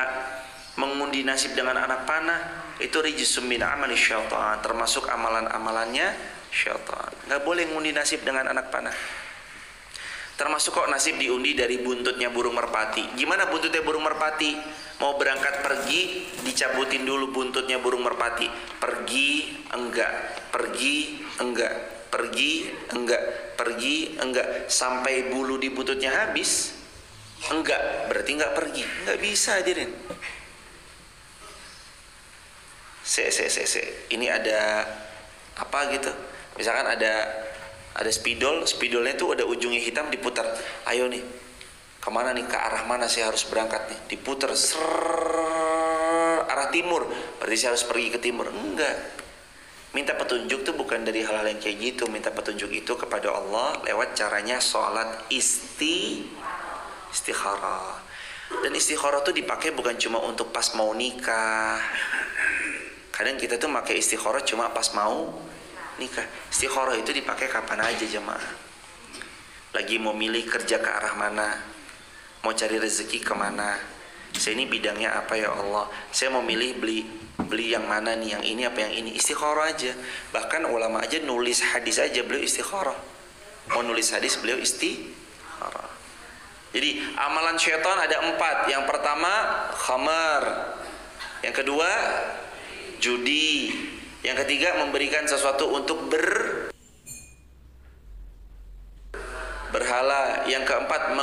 mengundi nasib dengan anak panah, itu rijsum min amali syaitan, termasuk amalan-amalannya syaitan. Nggak boleh ngundi nasib dengan anak panah. Termasuk kok nasib diundi dari buntutnya burung merpati. Gimana buntutnya burung merpati? Mau berangkat pergi, dicabutin dulu buntutnya burung merpati. Pergi, enggak. Pergi, enggak. Pergi, enggak. Pergi, enggak. Sampai bulu di buntutnya habis, enggak. Berarti enggak pergi. Enggak bisa, hadirin. Ini ada apa gitu? Misalkan ada spidolnya tuh ada ujungnya hitam, diputar. Ayo nih, kemana nih, ke arah mana saya harus berangkat nih? Diputar, arah timur. Berarti saya harus pergi ke timur. Enggak. Minta petunjuk tuh bukan dari hal-hal yang kayak gitu. Minta petunjuk itu kepada Allah lewat caranya sholat istikharah. Dan istikharah tuh dipakai bukan cuma untuk pas mau nikah. Kadang kita tuh pakai istikharah cuma pas mau nikah. Istikharah itu dipakai kapan aja jemaah. Lagi mau milih kerja ke arah mana, mau cari rezeki kemana. Saya ini bidangnya apa ya Allah, saya mau milih beli yang mana nih, yang ini apa yang ini. Istikharah aja. Bahkan ulama aja nulis hadis aja beliau istikharah. Mau nulis hadis beliau istikharah. Jadi amalan syaitan ada 4. Yang pertama khamar, yang kedua judi, yang ketiga memberikan sesuatu untuk berhala, yang keempat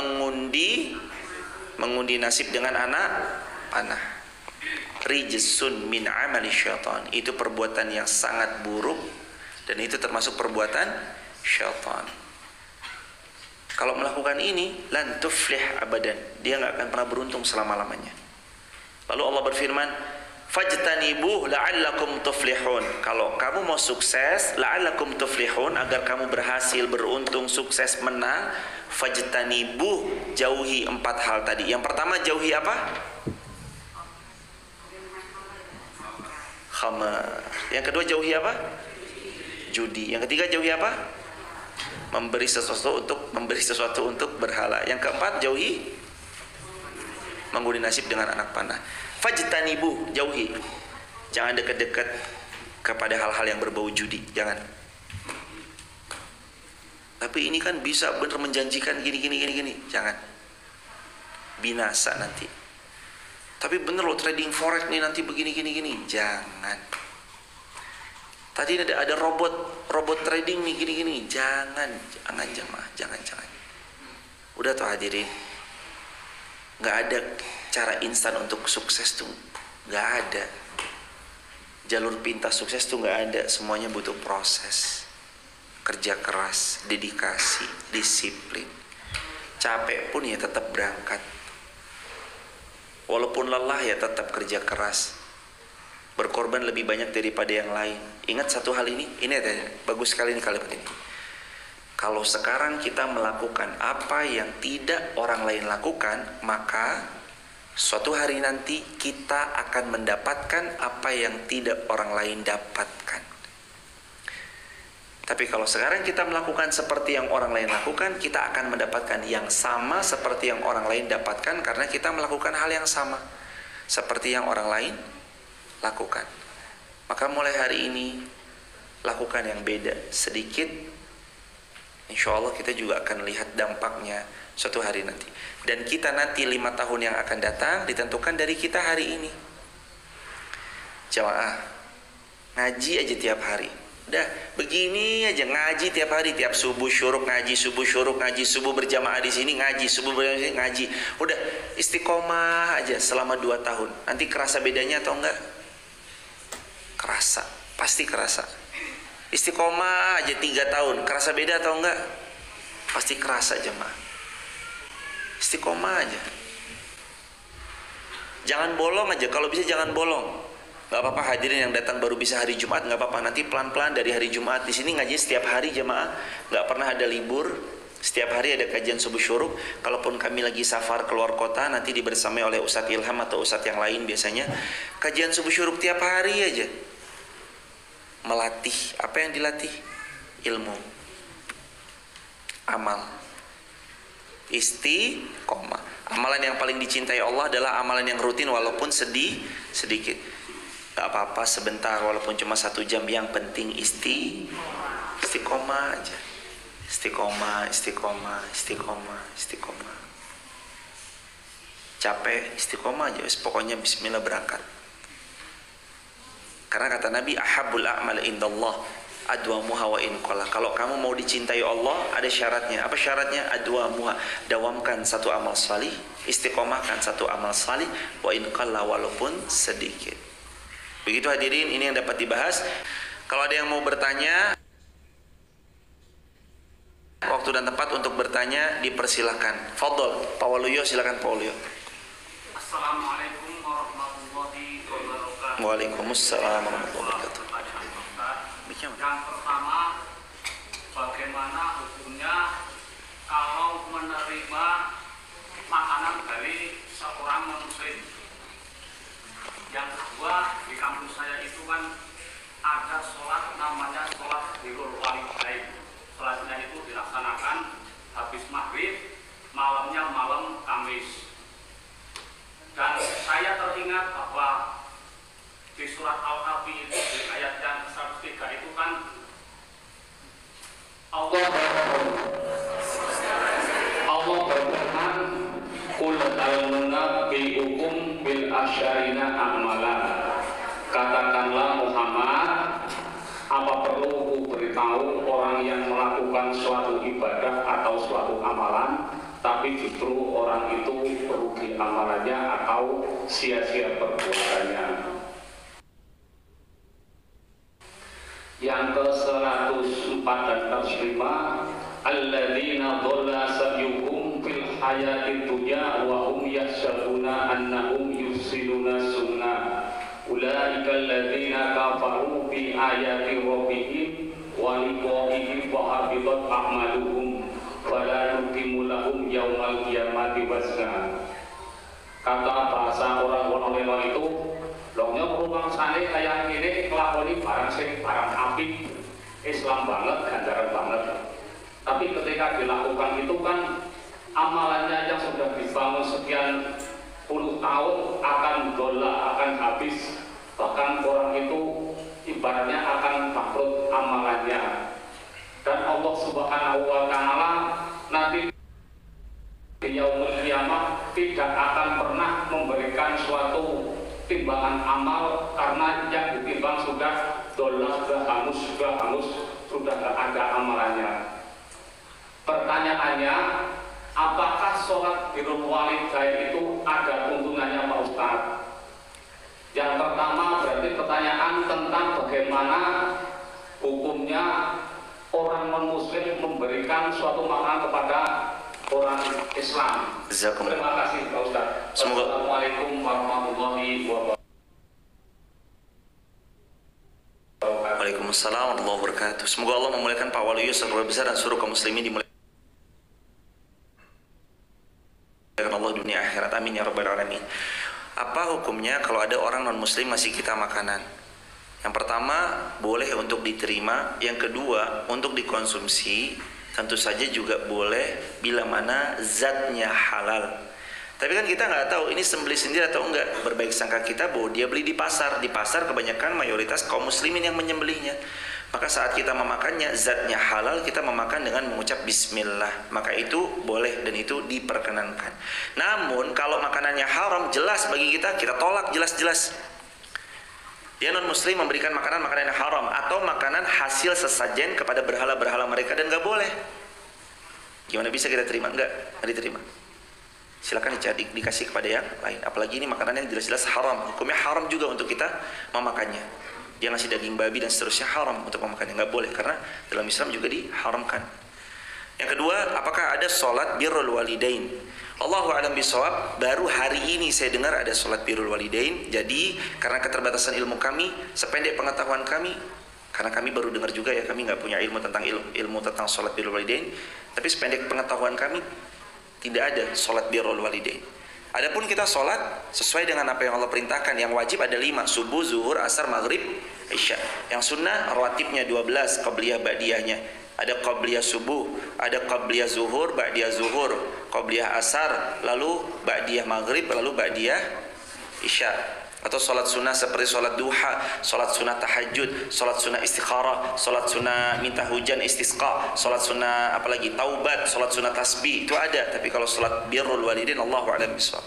mengundi nasib dengan anak panah. Rijsun min amali syaitan, itu perbuatan yang sangat buruk dan itu termasuk perbuatan syaitan. Kalau melakukan ini lan tuflih abadan, dia nggak akan pernah beruntung selama-lamanya. Lalu Allah berfirman, fajtanibuh la'allakum tuflihun. Kalau kamu mau sukses, la'allakum tuflihun, agar kamu berhasil, beruntung, sukses, menang, fajtanibuh, jauhi 4 hal tadi. Yang pertama jauhi apa? Khamar. Yang kedua jauhi apa? Judi. Yang ketiga jauhi apa? Memberi sesuatu untuk berhala. Yang keempat jauhi mengundi nasib dengan anak panah. Fajtanibu, jauhi. Jangan dekat-dekat kepada hal-hal yang berbau judi, jangan. Tapi ini kan bisa benar menjanjikan gini. Jangan. Binasa nanti. Tapi bener loh trading forex nih nanti begini. Jangan. Tadi ada robot trading nih gini. Jangan jemaah, jangan. Udah tuh hadirin. Nggak ada cara instan untuk sukses tuh, nggak ada. Jalur pintas sukses tuh nggak ada. Semuanya butuh proses, kerja keras, dedikasi, disiplin. Capek pun ya tetap berangkat. Walaupun lelah ya tetap kerja keras. Berkorban lebih banyak daripada yang lain. Ingat satu hal ini ada, bagus sekali ini kalimat ini. Kalau sekarang kita melakukan apa yang tidak orang lain lakukan, maka suatu hari nanti kita akan mendapatkan apa yang tidak orang lain dapatkan. Tapi kalau sekarang kita melakukan seperti yang orang lain lakukan, kita akan mendapatkan yang sama seperti yang orang lain dapatkan, karena kita melakukan hal yang sama seperti yang orang lain lakukan. Maka mulai hari ini lakukan yang beda sedikit. Insya Allah kita juga akan lihat dampaknya suatu hari nanti. Dan kita nanti 5 tahun yang akan datang ditentukan dari kita hari ini. Jamaah, ngaji aja tiap hari. Udah begini aja, ngaji tiap hari, tiap subuh syuruk ngaji, subuh berjamaah di sini ngaji, subuh berjamaah di sini ngaji. Udah istiqomah aja selama 2 tahun. Nanti kerasa bedanya atau enggak? Kerasa, pasti kerasa. Istiqomah aja 3 tahun, kerasa beda atau enggak? Pasti kerasa jemaah. Istiqomah aja. Jangan bolong aja, kalau bisa jangan bolong. Gak apa-apa hadirin yang datang baru bisa hari Jumat, gak apa-apa, nanti pelan-pelan dari hari Jumat. Di sini ngaji setiap hari jemaah, gak pernah ada libur. Setiap hari ada kajian subuh syuruk. Kalaupun kami lagi safar keluar kota, nanti dibersamai oleh Ustadz Ilham atau Ustadz yang lain biasanya. Kajian subuh syuruk tiap hari aja. Melatih, apa yang dilatih? Ilmu, amal, istiqomah. Amalan yang paling dicintai Allah adalah amalan yang rutin walaupun sedikit. Gak apa-apa sebentar walaupun cuma 1 jam, yang penting istiqomah aja. Istiqomah. Capek, istiqomah aja. Pokoknya bismillah berangkat. Karena kata Nabi, ahabbul a'mal indallah adwamuha wa in qalla. Kalau kamu mau dicintai Allah, ada syaratnya. Apa syaratnya? Adwamuha, dawamkan satu amal salih, istiqomahkan satu amal salih, wa in qalla, walaupun sedikit. Begitu hadirin, ini yang dapat dibahas. Kalau ada yang mau bertanya, waktu dan tempat untuk bertanya dipersilahkan. Fadhol, Pak Waluyo, silakan Pak Waluyo. Assalamualaikum warahmatullahi wabarakatuh. Waalaikumsalam warahmatullahi wabarakatuh. Yang pertama, bagaimana hukumnya kalau menerima makanan dari seorang muslim? Yang kedua, di kampus saya itu kan ada sholat namanya sholat birrul walidain. Sholatnya itu dilaksanakan habis maghrib, malamnya malam Kamis. Dan saya teringat bahwa di surat Al-Kahfi itu di ayat yang 103 itu kan Allah berfirman, "Qul hal nunabbi'ukum bil asyarina a'malan." Katakanlah Muhammad, apa perlu ku beritahu orang yang melakukan suatu ibadah atau suatu amalan tapi justru orang itu merugi amalannya atau sia-sia perbuatannya. Yang ke-104 dan 105, alladzina dhalla sayyuhum fil hayatid dunya wa hum yahsabuna annahum yuhsinuna sunnah. Ulaika alladzina kafaru bi ayati rabbihim wa liqa'ihi fa habitat a'maluhum wa la nuqimu lahum yaumal qiyamati wazna. Kata bahasa orang Wonolewa itu, longnya perumahan sana kayak gini kelakoni barang apik, Islam banget, ganjaran banget. Tapi ketika dilakukan itu kan amalannya yang sudah dibangun sekian puluh tahun akan dola, akan habis. Bahkan orang itu ibaratnya akan bangkrut amalannya. Dan Allah Subhanahu wa Ta'ala nanti di yaumul kiamah tidak akan pernah memberikan suatu timbangan amal, karena yang ditimbang sudah dolar, sudah hangus, sudah tidak ada amalannya. Pertanyaannya, apakah sholat birrul walidain itu ada tuntunannya Pak Ustadz? Yang pertama berarti pertanyaan tentang bagaimana hukumnya orang non-muslim memberikan suatu makanan kepada orang Islam. Terima kasih Pak Ustadz. Assalamualaikum warahmatullahi wabarakatuh. Waalaikumsalam warahmatullahi wabarakatuh. Semoga Allah memuliakan Pak Waluyo seberapa besar dan suruh kaum muslimin dimuliakan Allah dunia akhirat. Amin ya rabbal alamin. Apa hukumnya kalau ada orang non muslim ngasih kita makanan? Yang pertama, boleh untuk diterima. Yang kedua, untuk dikonsumsi. Tentu saja juga boleh bila mana zatnya halal. Tapi kan kita nggak tahu ini sembelih sendiri atau enggak. Berbaik sangka kita bahwa dia beli di pasar. Di pasar kebanyakan mayoritas kaum muslimin yang menyembelihnya. Maka saat kita memakannya, zatnya halal, kita memakan dengan mengucap bismillah. Maka itu boleh dan itu diperkenankan. Namun kalau makanannya haram, jelas bagi kita tolak jelas-jelas. Dia non muslim memberikan makanan yang haram atau makanan hasil sesajen kepada berhala-berhala mereka, dan nggak boleh. Gimana bisa kita terima? Nggak diterima. Silakan dikasih kepada yang lain. Apalagi ini makanan yang jelas-jelas haram. Hukumnya haram juga untuk kita memakannya. Dia ngasih daging babi dan seterusnya, haram untuk memakannya. Nggak boleh, karena dalam Islam juga diharamkan. Yang kedua, apakah ada sholat birrul walidain? Allahu a'lam bishawab. Baru hari ini saya dengar ada sholat birrul walidain. Jadi karena keterbatasan ilmu kami, sependek pengetahuan kami, karena kami baru dengar juga ya, kami nggak punya ilmu tentang sholat birrul walidain. Tapi sependek pengetahuan kami, tidak ada sholat birrul walidain. Adapun kita sholat sesuai dengan apa yang Allah perintahkan. Yang wajib ada 5, subuh, zuhur, asar, maghrib, isya. Yang sunnah rawatibnya 12, qabliyah, ba'diyahnya. ada qabliyah subuh, ada qabliyah zuhur, ba'diyah zuhur, qabliyah asar, lalu ba'diyah maghrib, lalu ba'diyah isya. Atau sholat sunnah seperti sholat duha, sholat sunnah tahajud, sholat sunnah istikharah, sholat sunnah minta hujan istisqa, sholat sunnah apalagi taubat, sholat sunnah tasbih, itu ada. Tapi kalau sholat birrul walidin, Allahu a'lam bishawab.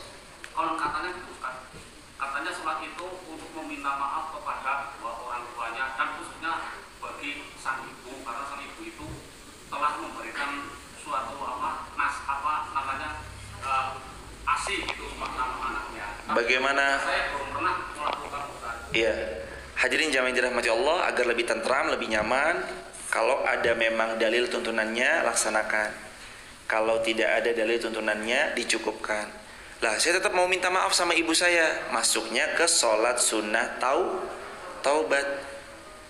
Kalau katanya bukan, katanya sholat itu untuk meminta maaf kepada orang tuanya dan khususnya bagi sang ibu, karena sang ibu itu telah memberikan suatu ASI gitu sama anaknya. Bagaimana? Saya belum pernah melakukan Ustaz. Iya. Hadirin jamaah yang dirahmati Allah, agar lebih tentram, lebih nyaman, kalau ada memang dalil tuntunannya laksanakan. Kalau tidak ada dalil tuntunannya dicukupkan. Lah, saya tetap mau minta maaf sama ibu saya. Masuknya ke sholat sunnah taubat.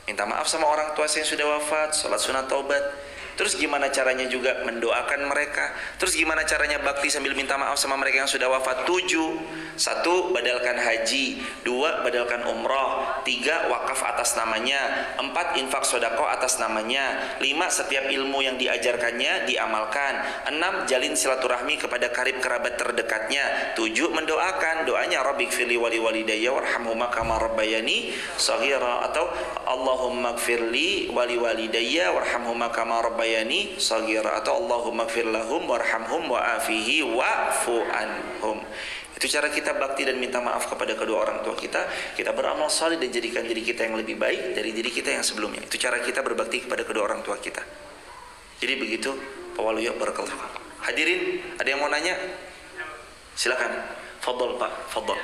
Minta maaf sama orang tua saya yang sudah wafat, sholat sunnah taubat. Terus gimana caranya juga mendoakan mereka? Terus gimana caranya bakti sambil minta maaf sama mereka yang sudah wafat? 7. 1. Badalkan haji. 2. Badalkan umroh. 3. Wakaf atas namanya. 4. Infak sedekah atas namanya. 5. Setiap ilmu yang diajarkannya diamalkan. 6. Jalin silaturahmi kepada karib kerabat terdekatnya. 7. Mendoakan. Doanya Rabbi gfirli wali walidayya warhamhuma kama rabbayani shaghira, atau Allahumma gfirli wali walidayya warhamhuma kama rabbayani shaghira, atau Allahumma gfir lahum warhamhum wa'afihi wa'fu anhum. Itu cara kita bakti dan minta maaf kepada kedua orang tua kita. Kita beramal saleh dan jadikan diri kita yang lebih baik dari diri kita yang sebelumnya. Itu cara kita berbakti kepada kedua orang tua kita. Jadi begitu. Pak Waluyo, barakallahu. Hadirin, ada yang mau nanya? Silakan. Fadhol Pak, fadhol.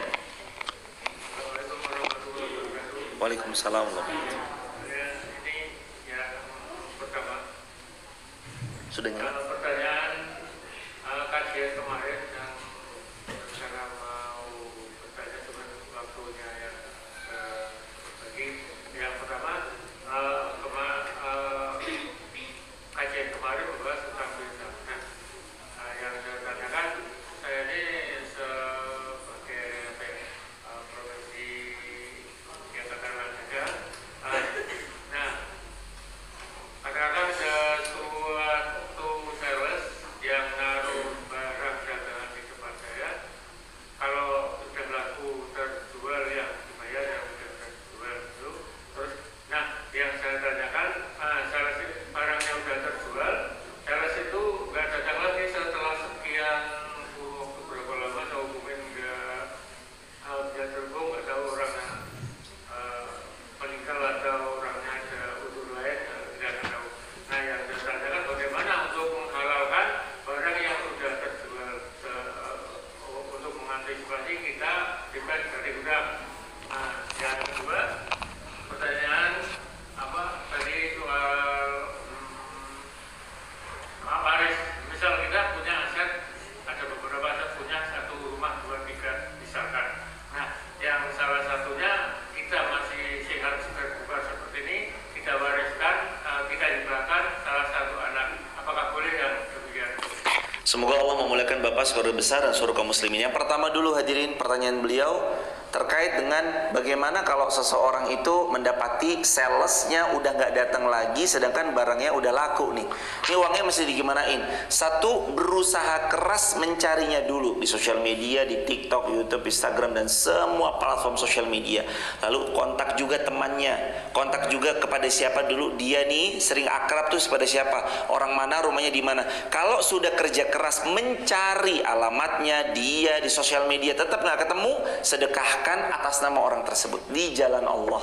Waalaikumsalam warahmatullahi. Sudah nyala? Pertanyaan kajian kemarin yang saya mau bertanya cuma waktunya yang bagi yang pertama kajian kemarin membahas tentang bid'ah. Nah, yang saya tanyakan, saya ini sebagai profesi yang katakan saja. Nah, kadang-kadang suatu sales yang naruh barang dagangan di depan saya, kalau sudah laku terjual ya dibayar, yang sudah terjual itu. Terus, nah yang saya tanyakan, sales barangnya sudah terjual, sales itu nggak datang lagi setelah sekian waktu berapa lama, saya hubungin dia terbung, nggak tahu orangnya meninggal atau orangnya ada udur lain, tidak tahu. Nah yang saya tanyakan, bagaimana untuk menghalalkan barang yang sudah terjual untuk mengantisipasi kita dibeli dari gudang. Nah yang kedua, pertanyaan tadi soal waris. Misal kita punya aset, ada beberapa aset, punya 1 rumah 2, 3 misalkan. Nah yang salah satunya kita masih sehat terbuka seperti ini, kita wariskan, kita hibahkan salah satu anak. Apakah boleh yang demikian? Semoga Allah memuliakan Bapak seluruh besar dan seluruh kaum muslimin. Yang pertama dulu hadirin, pertanyaan beliau terkait dengan bagaimana kalau seseorang itu mendapati salesnya udah nggak datang lagi, sedangkan barangnya udah laku nih. Ini uangnya mesti digimanain? 1, berusaha keras mencarinya dulu di sosial media, di TikTok, YouTube, Instagram, dan semua platform sosial media. Lalu kontak juga temannya, kontak juga kepada siapa dulu dia nih sering akrab tuh kepada siapa, orang mana, rumahnya di mana. Kalau sudah kerja keras mencari alamatnya dia di sosial media tetap nggak ketemu, sedekahkan atas nama orang tersebut di jalan Allah.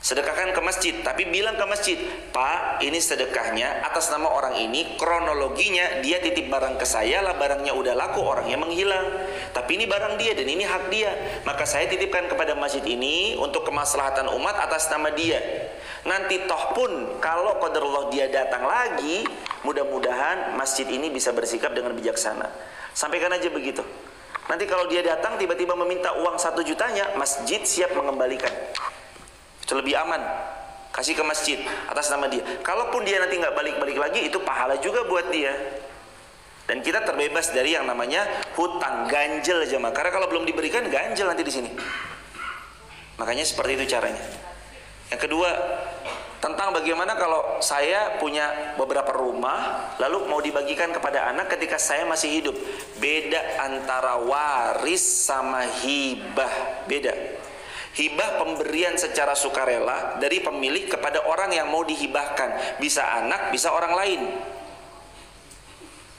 Sedekahkan ke masjid, tapi bilang ke masjid, Pak, ini sedekahnya atas nama orang ini, kronologinya dia titip barang ke saya lah, barangnya udah laku, orangnya menghilang, tapi ini barang dia dan ini hak dia, maka saya titipkan kepada masjid ini untuk kemaslahatan umat atas nama dia. Nanti toh pun kalau qadarullah dia datang lagi, mudah-mudahan masjid ini bisa bersikap dengan bijaksana. Sampaikan aja begitu. Nanti kalau dia datang tiba-tiba meminta uang 1 jutanya, masjid siap mengembalikan. Itu lebih aman. Kasih ke masjid atas nama dia. Kalaupun dia nanti nggak balik-balik lagi, itu pahala juga buat dia. Dan kita terbebas dari yang namanya hutang, ganjel jemaah. Karena kalau belum diberikan, ganjel nanti di sini. Makanya seperti itu caranya. Yang kedua, tentang bagaimana kalau saya punya beberapa rumah lalu mau dibagikan kepada anak ketika saya masih hidup. Beda antara waris sama hibah, beda. Hibah pemberian secara sukarela dari pemilik kepada orang yang mau dihibahkan, bisa anak, bisa orang lain.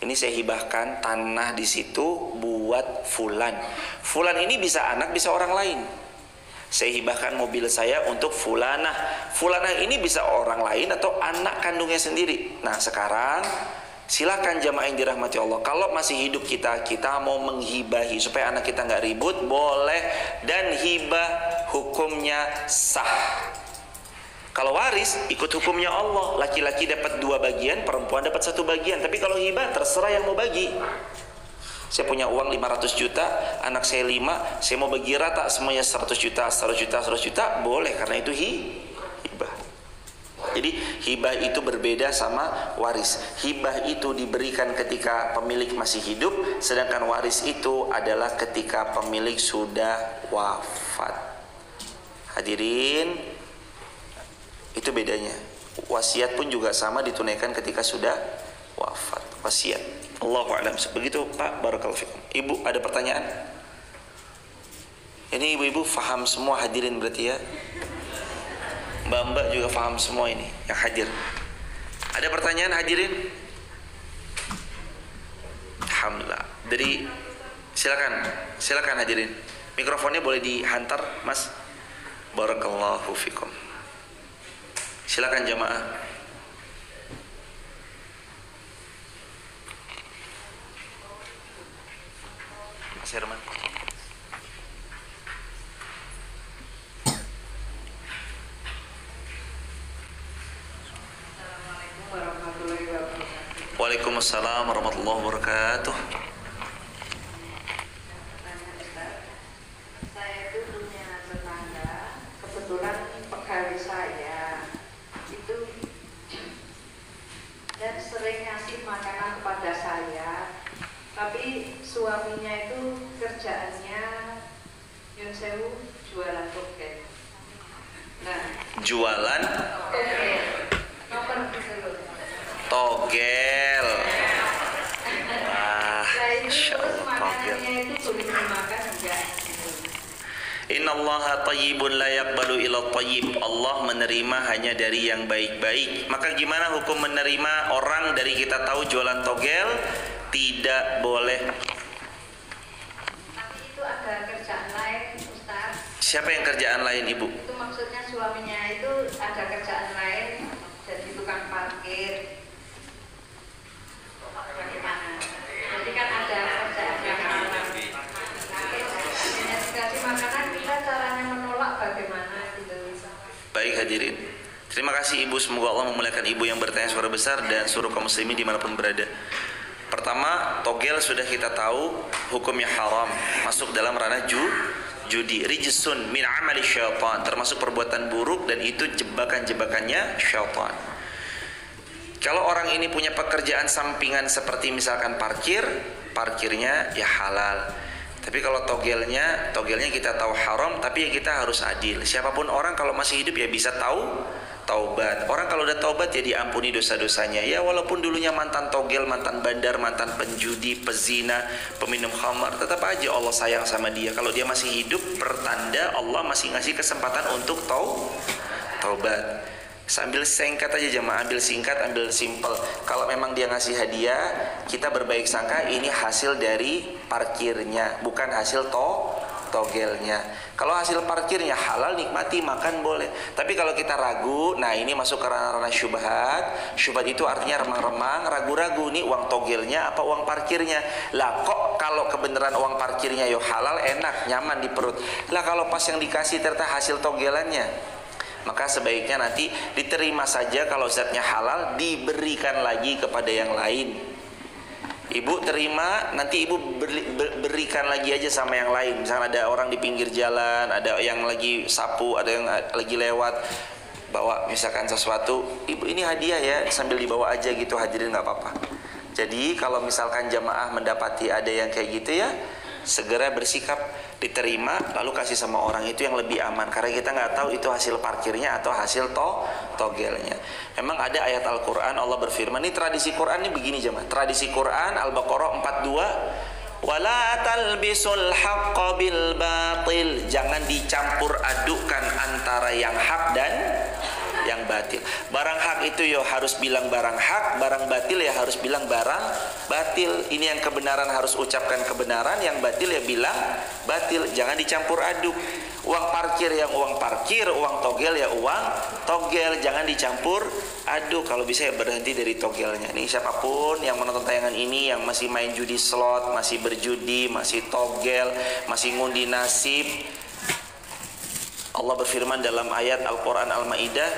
Ini saya hibahkan tanah di situ buat fulan. Fulan ini bisa anak, bisa orang lain. Saya hibahkan mobil saya untuk fulanah. Fulanah ini bisa orang lain atau anak kandungnya sendiri. Nah sekarang silakan jamaah yang dirahmati Allah. Kalau masih hidup kita mau menghibahi supaya anak kita nggak ribut, boleh. Dan hibah hukumnya sah. Kalau waris ikut hukumnya Allah. Laki-laki dapat 2 bagian, perempuan dapat 1 bagian. Tapi kalau hibah terserah yang mau bagi. Saya punya uang 500 juta, anak saya 5, saya mau bagi rata semuanya 100 juta, 100 juta, 100 juta, boleh, karena itu hibah. Jadi hibah itu berbeda sama waris. Hibah itu diberikan ketika pemilik masih hidup, sedangkan waris itu adalah ketika pemilik sudah wafat. Hadirin, itu bedanya. Wasiat pun juga sama ditunaikan ketika sudah wafat. Wasiat. Allahu a'lam. Begitu Pak, barakallahu fikum. Ibu ada pertanyaan? Ini ibu-ibu faham semua hadirin berarti ya. Mbak-mbak juga faham semua ini yang hadir. Ada pertanyaan hadirin? Alhamdulillah. Jadi silakan hadirin. Mikrofonnya boleh dihantar, Mas. Barakallahu fikum. Silakan jamaah. Mas Herman. Assalamualaikum warahmatullahi wabarakatuh. Waalaikumsalam warahmatullahi wabarakatuh. Saya itu punya tetangga, kebetulan pegawai saya itu dan sering ngasih makanan kepada saya. Tapi suaminya itu kerjaannya Yun Sewu jualan togel. Nah, Jualan togel. Nomor gitu. togel. Wah, Nah itu Masya terus Allah, togel. makanannya itu boleh dimakan enggak? Innallaha tayyibun la yaqbalu illa tayyib. Allah menerima hanya dari yang baik-baik. Maka gimana hukum menerima orang dari kita tahu jualan togel? Tidak boleh. Tapi itu ada kerjaan lain, Ustaz. Siapa yang kerjaan lain, Ibu? Itu maksudnya suaminya itu ada kerjaan lain, jadi tukang parkir. Bagaimana? Jadi kan ada kerjaan yang lain. Hanya dikasih makanan, kita caranya menolak bagaimana gitu. Baik hadirin, terima kasih Ibu. Semoga Allah memuliakan Ibu yang bertanya suara besar dan seluruh kaum muslimin dimanapun berada. Pertama, togel sudah kita tahu hukumnya haram, masuk dalam ranah judi. Rijsun min amali syaitan, termasuk perbuatan buruk dan itu jebakan-jebakannya syaitan. Kalau orang ini punya pekerjaan sampingan seperti misalkan parkirnya ya halal. Tapi kalau togelnya kita tahu haram, tapi ya kita harus adil. Siapapun orang kalau masih hidup ya bisa tahu taubat. Orang kalau udah taubat ya diampuni dosa-dosanya. Ya walaupun dulunya mantan togel, mantan bandar, mantan penjudi, pezina, peminum khamar, tetap aja Allah sayang sama dia. Kalau dia masih hidup, pertanda Allah masih ngasih kesempatan untuk taubat. Sambil singkat aja jemaah, ambil singkat, ambil simple. Kalau memang dia ngasih hadiah, kita berbaik sangka ini hasil dari parkirnya, bukan hasil togelnya. Kalau hasil parkirnya halal, nikmati, makan boleh. Tapi kalau kita ragu, nah ini masuk ke ranah syubhat. Syubhat itu artinya remang-remang, ragu-ragu nih uang togelnya apa uang parkirnya. Lah kok kalau kebenaran uang parkirnya yo halal, enak, nyaman di perut. Lah kalau pas yang dikasih ternyata hasil togelannya, maka sebaiknya nanti diterima saja. Kalau zatnya halal, diberikan lagi kepada yang lain. Ibu terima, nanti ibu berikan lagi aja sama yang lain. Misalnya ada orang di pinggir jalan, ada yang lagi sapu, ada yang lagi lewat, bawa misalkan sesuatu, ibu ini hadiah ya, sambil dibawa aja gitu, hadirin nggak apa-apa. Jadi kalau misalkan jamaah mendapati ada yang kayak gitu ya, segera bersikap diterima, lalu kasih sama orang, itu yang lebih aman, karena kita nggak tahu itu hasil parkirnya atau hasil togelnya. Memang ada ayat Al-Quran Allah berfirman, ini tradisi Quran ini begini jemaah, tradisi Quran Al-Baqarah 42, wala talbisul haqqa bil batil, jangan dicampur adukan antara yang hak dan yang batil. Barang hak itu ya harus bilang barang hak, barang batil ya harus bilang barang batil. Ini yang kebenaran harus ucapkan kebenaran, yang batil ya bilang batil. Jangan dicampur aduk. Uang parkir yang uang parkir, uang togel ya uang togel. Jangan dicampur aduk. Kalau bisa ya berhenti dari togelnya. Nih siapapun yang menonton tayangan ini, yang masih main judi slot, masih berjudi, masih togel, masih ngundi nasib, Allah berfirman dalam ayat Al-Quran Al-Ma'idah,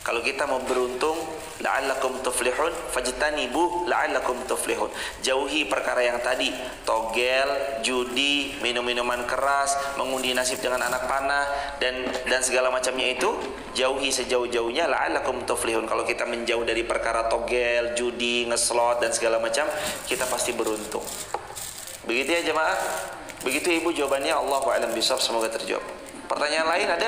kalau kita mau beruntung, la'allakum tuflihun, fajtanibu la'allakum tuflihun. Jauhi perkara yang tadi, togel, judi, minum-minuman keras, mengundi nasib dengan anak panah, dan segala macamnya itu, jauhi sejauh-jauhnya, la'allakum tuflihun. Kalau kita menjauh dari perkara togel, judi, ngeslot, dan segala macam, kita pasti beruntung. Begitu ya jemaah? Begitu ibu jawabannya. Allahu a'lam bishawab, semoga terjawab. Pertanyaan lain ada?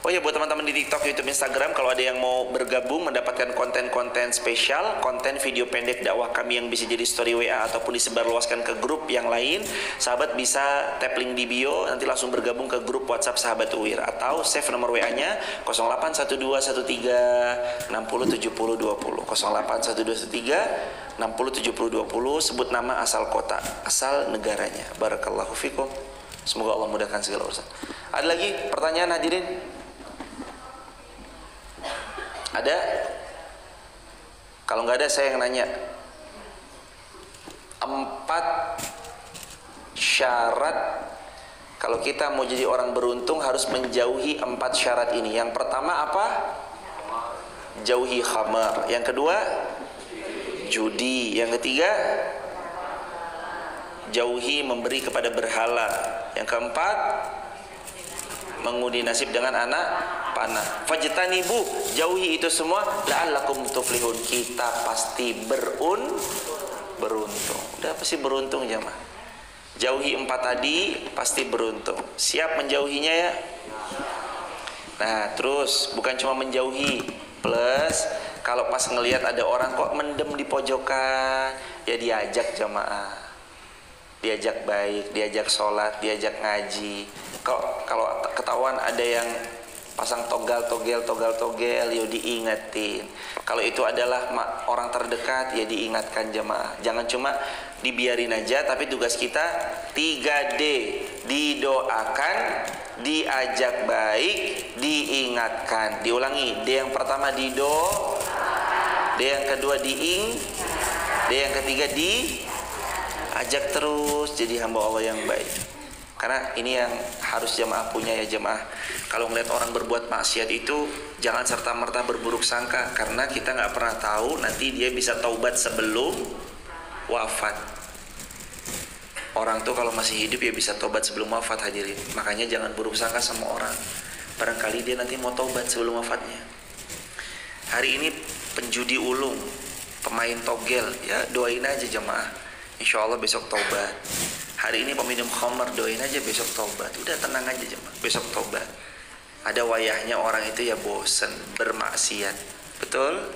Oh ya, buat teman-teman di TikTok, YouTube, Instagram, kalau ada yang mau bergabung mendapatkan konten-konten spesial, konten video pendek dakwah kami yang bisa jadi story WA ataupun disebarluaskan ke grup yang lain, sahabat bisa tap link di bio, nanti langsung bergabung ke grup WhatsApp Sahabat UIR, atau save nomor WA-nya 081213 607020, 081213 607020, sebut nama, asal kota, asal negaranya. Barakallahu fikum. Semoga Allah mudahkan segala urusan. Ada lagi pertanyaan hadirin? Ada? Kalau nggak ada saya yang nanya. 4 syarat kalau kita mau jadi orang beruntung harus menjauhi 4 syarat ini. Yang pertama apa? Jauhi khamar. Yang kedua, judi. Yang ketiga, jauhi memberi kepada berhala. Yang keempat, mengundi nasib dengan anak panah. Fajtanibu, jauhi itu semua, la'allakum tuflihun, kita pasti beruntung. Udah pasti beruntung jemaah. Jauhi 4 tadi pasti beruntung. Siap menjauhinya ya? Nah, terus bukan cuma menjauhi, plus kalau pas ngelihat ada orang kok mendem di pojokan, ya diajak jemaah. Diajak baik, diajak sholat, diajak ngaji. Kalau ketahuan ada yang pasang togel, ya diingetin. Kalau itu adalah orang terdekat, ya diingatkan jemaah. Jangan cuma dibiarin aja, tapi tugas kita 3D, didoakan, diajak baik, diingatkan. Diulangi, D yang pertama D yang kedua D yang ketiga ajak terus jadi hamba Allah yang baik. Karena ini yang harus jamaah punya ya jamaah. Kalau melihat orang berbuat maksiat itu jangan serta-merta berburuk sangka, karena kita nggak pernah tahu nanti dia bisa taubat sebelum wafat. Orang tuh kalau masih hidup ya bisa taubat sebelum wafat hadirin. Makanya jangan buruk sangka sama orang. Barangkali dia nanti mau taubat sebelum wafatnya. Hari ini penjudi ulung, pemain togel, ya doain aja jamaah. Insya Allah besok taubat. Hari ini peminum khamar, doain aja besok taubat. Udah tenang aja jemaah, besok taubat. Ada wayahnya orang itu ya bosen bermaksiat. Betul?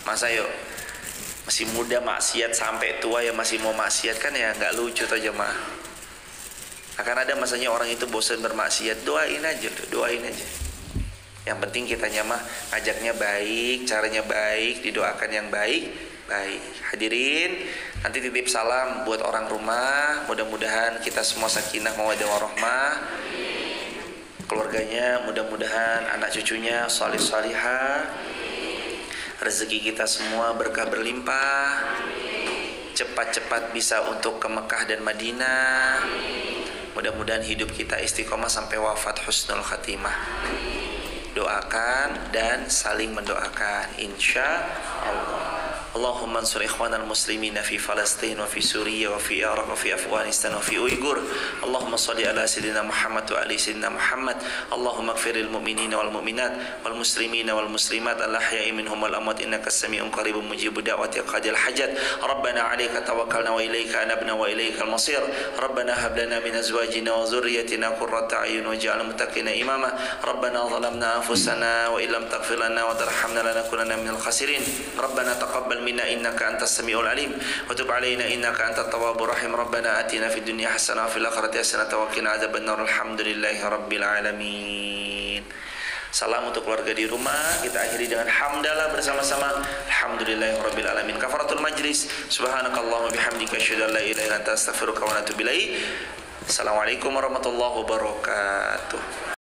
Masa yuk masih muda maksiat sampai tua ya masih mau maksiat, kan ya nggak lucu toh jemaah. Akan ada masanya orang itu bosen bermaksiat. Doain aja. Yang penting kita nyamah ajaknya baik, caranya baik, didoakan yang baik. Hadirin, nanti titip salam buat orang rumah. Mudah-mudahan kita semua sakinah mawaddah warahmah. Keluarganya mudah-mudahan anak cucunya salih salihah. Rezeki kita semua berkah berlimpah. Cepat-cepat bisa untuk ke Mekah dan Madinah. Mudah-mudahan hidup kita istiqomah sampai wafat husnul khatimah. Doakan dan saling mendoakan insya Allah. Allahumma ansur ikhwanal muslimina fi Palestin wa fi Suriah wa fi Iraq wa fi Afghanistan wa fi Uyghur. Allahumma salli ala sayyidina Muhammad wa ali sayyidina Muhammad. Allahumma ighfiril mu'minina wal mu'minat wal muslimina wal muslimat al-ahya'i minhum wal amwat innaka as-sami'un qaribun mujibud da'wati qadil hajat. Rabbana 'alaika tawakkalna wa ilaika anabna wa ilaikal masir. Rabbana hab lana min azwajina wa dhurriyyatina qurrata a'yun waj'alna muttaqina imama. Rabbana zalamna anfusana wa illam taghfir lana wa tarhamna lanakunanna minal khasirin. Rabbana taqabbal minna innaka antas samiul alim wa tub 'alaina innaka antat tawwabur rahim. Rabbana atina fid dunya hasanah wa fil akhirati hasanah wa qina adzabannar. Alhamdulillahi rabbil alamin. Salam untuk keluarga di rumah. Kita akhiri dengan hamdalah bersama-sama. Alhamdulillahirabbil alamin. Kafaratul majlis. Subhanakallahumma bihamdika asyhadu an la ilaha illa anta astaghfiruka wa atubu ilaik. Assalamualaikum warahmatullahi wabarakatuh.